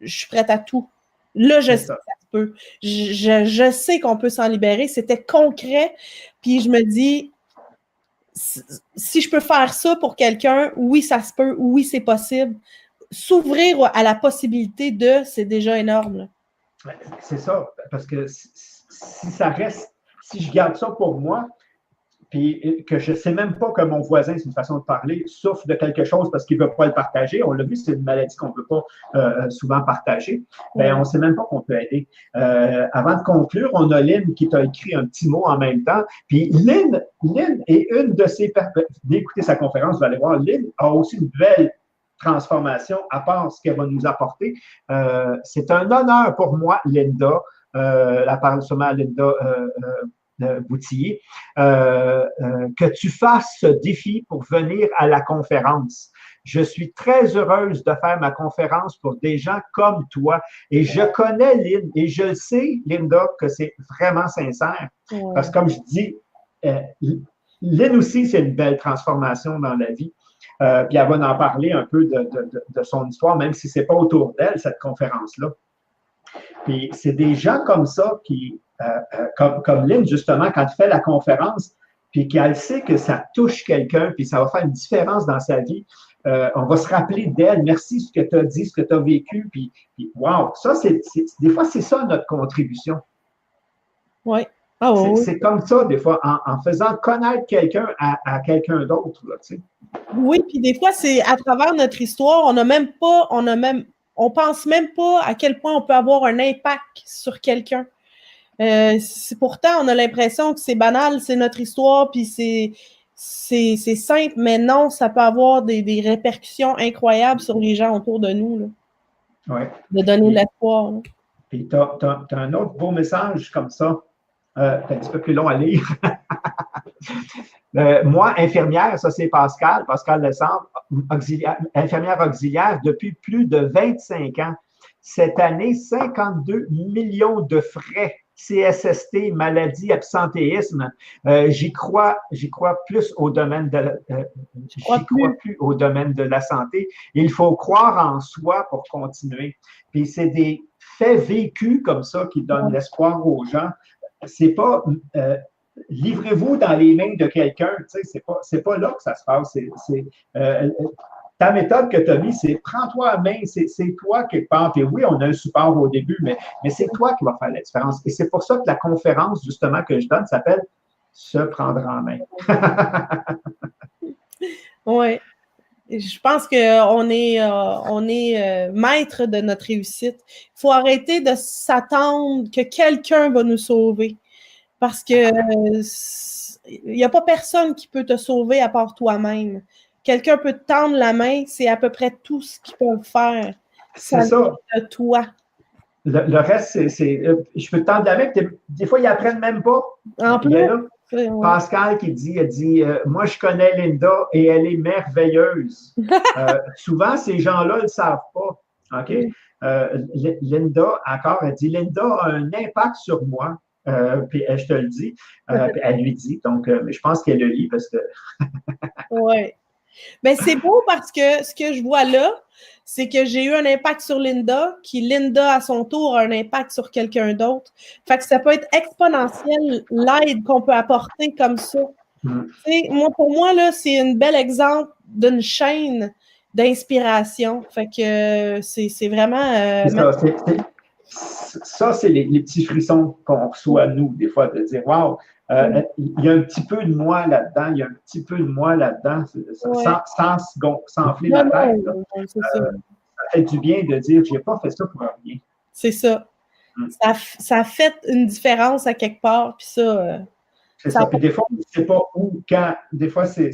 je suis prête à tout. Là, je sais que ça se peut. Je sais qu'on peut s'en libérer. C'était concret. Puis je me dis, si je peux faire ça pour quelqu'un, oui, ça se peut, oui, c'est possible. S'ouvrir à la possibilité c'est déjà énorme. C'est ça, parce que si ça reste, si je garde ça pour moi, puis que je ne sais même pas que mon voisin, c'est une façon de parler, souffre de quelque chose parce qu'il ne veut pas le partager. On l'a vu, c'est une maladie qu'on ne peut pas souvent partager. Bien, on ne sait même pas qu'on peut aider. Avant de conclure, on a Lynn qui t'a écrit un petit mot en même temps. Puis Lynn est une de ses... D'écouter sa conférence, vous allez voir, Lynn a aussi une belle transformation à part ce qu'elle va nous apporter. C'est un honneur pour moi, Linda, la parole seulement à Linda Boutillier, que tu fasses ce défi pour venir à la conférence. Je suis très heureuse de faire ma conférence pour des gens comme toi. Et je connais Lynn et je sais, Linda, que c'est vraiment sincère. Parce que comme je dis, Lynn aussi, c'est une belle transformation dans la vie. Puis elle va en parler un peu de son histoire, même si ce n'est pas autour d'elle, cette conférence-là. Puis c'est des gens comme ça qui... comme Lynn, justement, quand elle fait la conférence, puis qu'elle sait que ça touche quelqu'un, puis ça va faire une différence dans sa vie, on va se rappeler d'elle. Merci ce que tu as dit, ce que tu as vécu, puis wow! Ça, des fois, c'est ça notre contribution. Oui. C'est comme ça, des fois, en faisant connaître quelqu'un à quelqu'un d'autre, tu sais. Oui, puis des fois, c'est à travers notre histoire, on pense même pas à quel point on peut avoir un impact sur quelqu'un. Pourtant, on a l'impression que c'est banal, c'est notre histoire, puis c'est simple, mais non, ça peut avoir des répercussions incroyables sur les gens autour de nous. Là. Ouais. De donner de l'espoir. Puis tu as un autre beau message comme ça, un petit peu plus long à lire. Moi, infirmière, ça c'est Pascal Lessard, infirmière auxiliaire depuis plus de 25 ans. Cette année, 52 millions de frais. CSST, maladie, absentéisme. J'y crois plus au domaine plus au domaine de la santé. Il faut croire en soi pour continuer. Puis c'est des faits vécus comme ça qui donnent l'espoir aux gens. C'est pas livrez-vous dans les mains de quelqu'un, tu sais, c'est pas là que ça se passe. Ta méthode que tu as mise, c'est prends-toi à main, c'est toi quelque part. Puis oui, on a un support au début, mais c'est toi qui va faire la différence. Et c'est pour ça que la conférence, justement, que je donne s'appelle Se prendre en main. Oui. Je pense qu'on est maître de notre réussite. Il faut arrêter de s'attendre que quelqu'un va nous sauver. Parce que il n'y a pas personne qui peut te sauver à part toi-même. Quelqu'un peut te tendre la main, c'est à peu près tout ce qu'ils peuvent faire. C'est ça. De toi. Le reste, je peux te tendre la main, des fois, ils n'apprennent même pas. En plus, Pascal qui dit moi, je connais Linda et elle est merveilleuse. Souvent, ces gens-là ne le savent pas. OK? Linda, encore, elle dit Linda a un impact sur moi. Puis je te le dis. Puis elle lui dit. Donc, mais je pense qu'elle le lit parce que. Oui. Bien, c'est beau parce que ce que je vois là, c'est que j'ai eu un impact sur Linda, qui, Linda, à son tour, a un impact sur quelqu'un d'autre. Fait que ça peut être exponentiel, l'aide qu'on peut apporter comme ça. Pour moi, là, c'est un bel exemple d'une chaîne d'inspiration. Fait que c'est vraiment... Ça, c'est les petits frissons qu'on reçoit, nous, des fois, de dire, wow, il y a un petit peu de moi là-dedans, il y a un petit peu de moi là-dedans, sans s'enfler la tête. Ça fait du bien de dire, je n'ai pas fait ça pour rien. C'est ça. Ça a fait une différence à quelque part, puis ça... C'est ça. Puis des fois, on ne sait pas où, quand. Des fois, c'est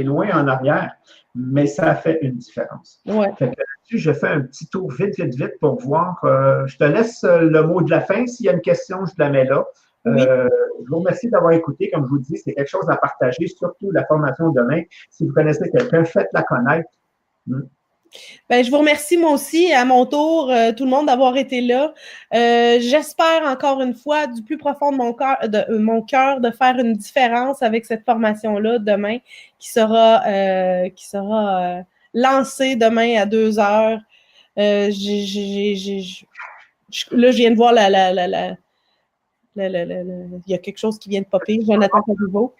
loin en arrière, mais ça fait une différence. Ouais. Fait que là-dessus, je fais un petit tour vite pour voir. Je te laisse le mot de la fin. S'il y a une question, je la mets là. Oui. Je vous remercie d'avoir écouté. Comme je vous dis, c'est quelque chose à partager, surtout la formation demain. Si vous connaissez quelqu'un, faites-la connaître. Ben, je vous remercie moi aussi, à mon tour, tout le monde d'avoir été là. J'espère encore une fois, du plus profond de mon cœur, de faire une différence avec cette formation-là demain, qui sera lancée demain à 2h. Là, je viens de voir il y a quelque chose qui vient de popper. Jonathan Pavouveau.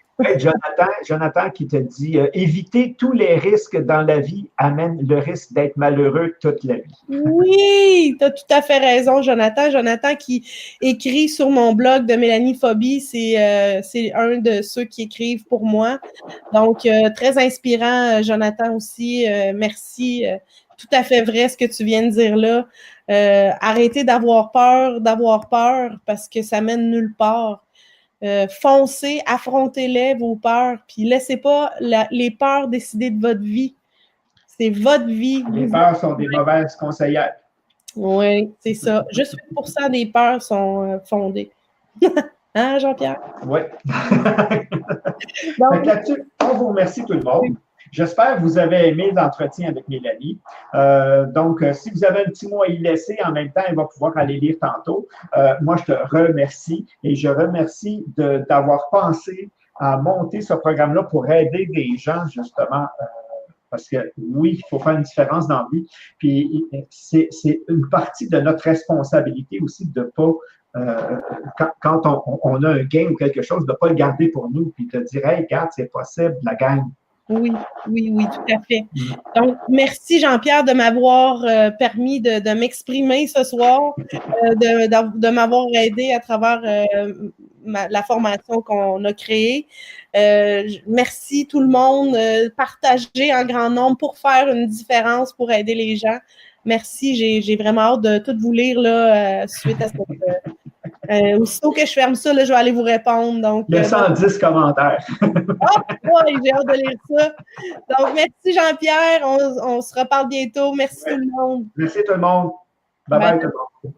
Jonathan qui te dit éviter tous les risques dans la vie amène le risque d'être malheureux toute la vie. Oui, tu as tout à fait raison, Jonathan. Jonathan qui écrit sur mon blog de Mélanie Phobie, c'est un de ceux qui écrivent pour moi. Donc, très inspirant, Jonathan aussi. Merci. Tout à fait vrai ce que tu viens de dire là. Arrêtez d'avoir peur parce que ça mène nulle part. Foncez, affrontez-les, vos peurs, puis laissez pas les peurs décider de votre vie. C'est votre vie. Les peurs sont des mauvaises conseillères. Oui, c'est ça. Juste 8% des peurs sont fondées. Hein, Jean-Pierre? Oui. Donc là-dessus, on vous remercie tout le monde. Oui. J'espère que vous avez aimé l'entretien avec Mélanie. Donc, si vous avez un petit mot à y laisser, en même temps, elle va pouvoir aller lire tantôt. Moi, je te remercie et je remercie d'avoir pensé à monter ce programme-là pour aider des gens, justement, parce que oui, il faut faire une différence dans la vie. Puis, c'est une partie de notre responsabilité aussi de ne pas, quand on a un gain ou quelque chose, de ne pas le garder pour nous, puis de dire, hey, regarde, c'est possible, la gagne. Oui, tout à fait. Donc, merci Jean-Pierre de m'avoir permis de m'exprimer ce soir, de m'avoir aidé à travers la formation qu'on a créée. Merci tout le monde. Partagez en grand nombre pour faire une différence, pour aider les gens. Merci, j'ai vraiment hâte de tout vous lire là, suite à cette... aussitôt que je ferme ça, là, je vais aller vous répondre. Donc, il y a 110 commentaires. Oui, j'ai hâte de lire ça. Donc, merci Jean-Pierre. On se reparle bientôt. Merci tout le monde. Merci tout le monde. Bye bye tout le monde.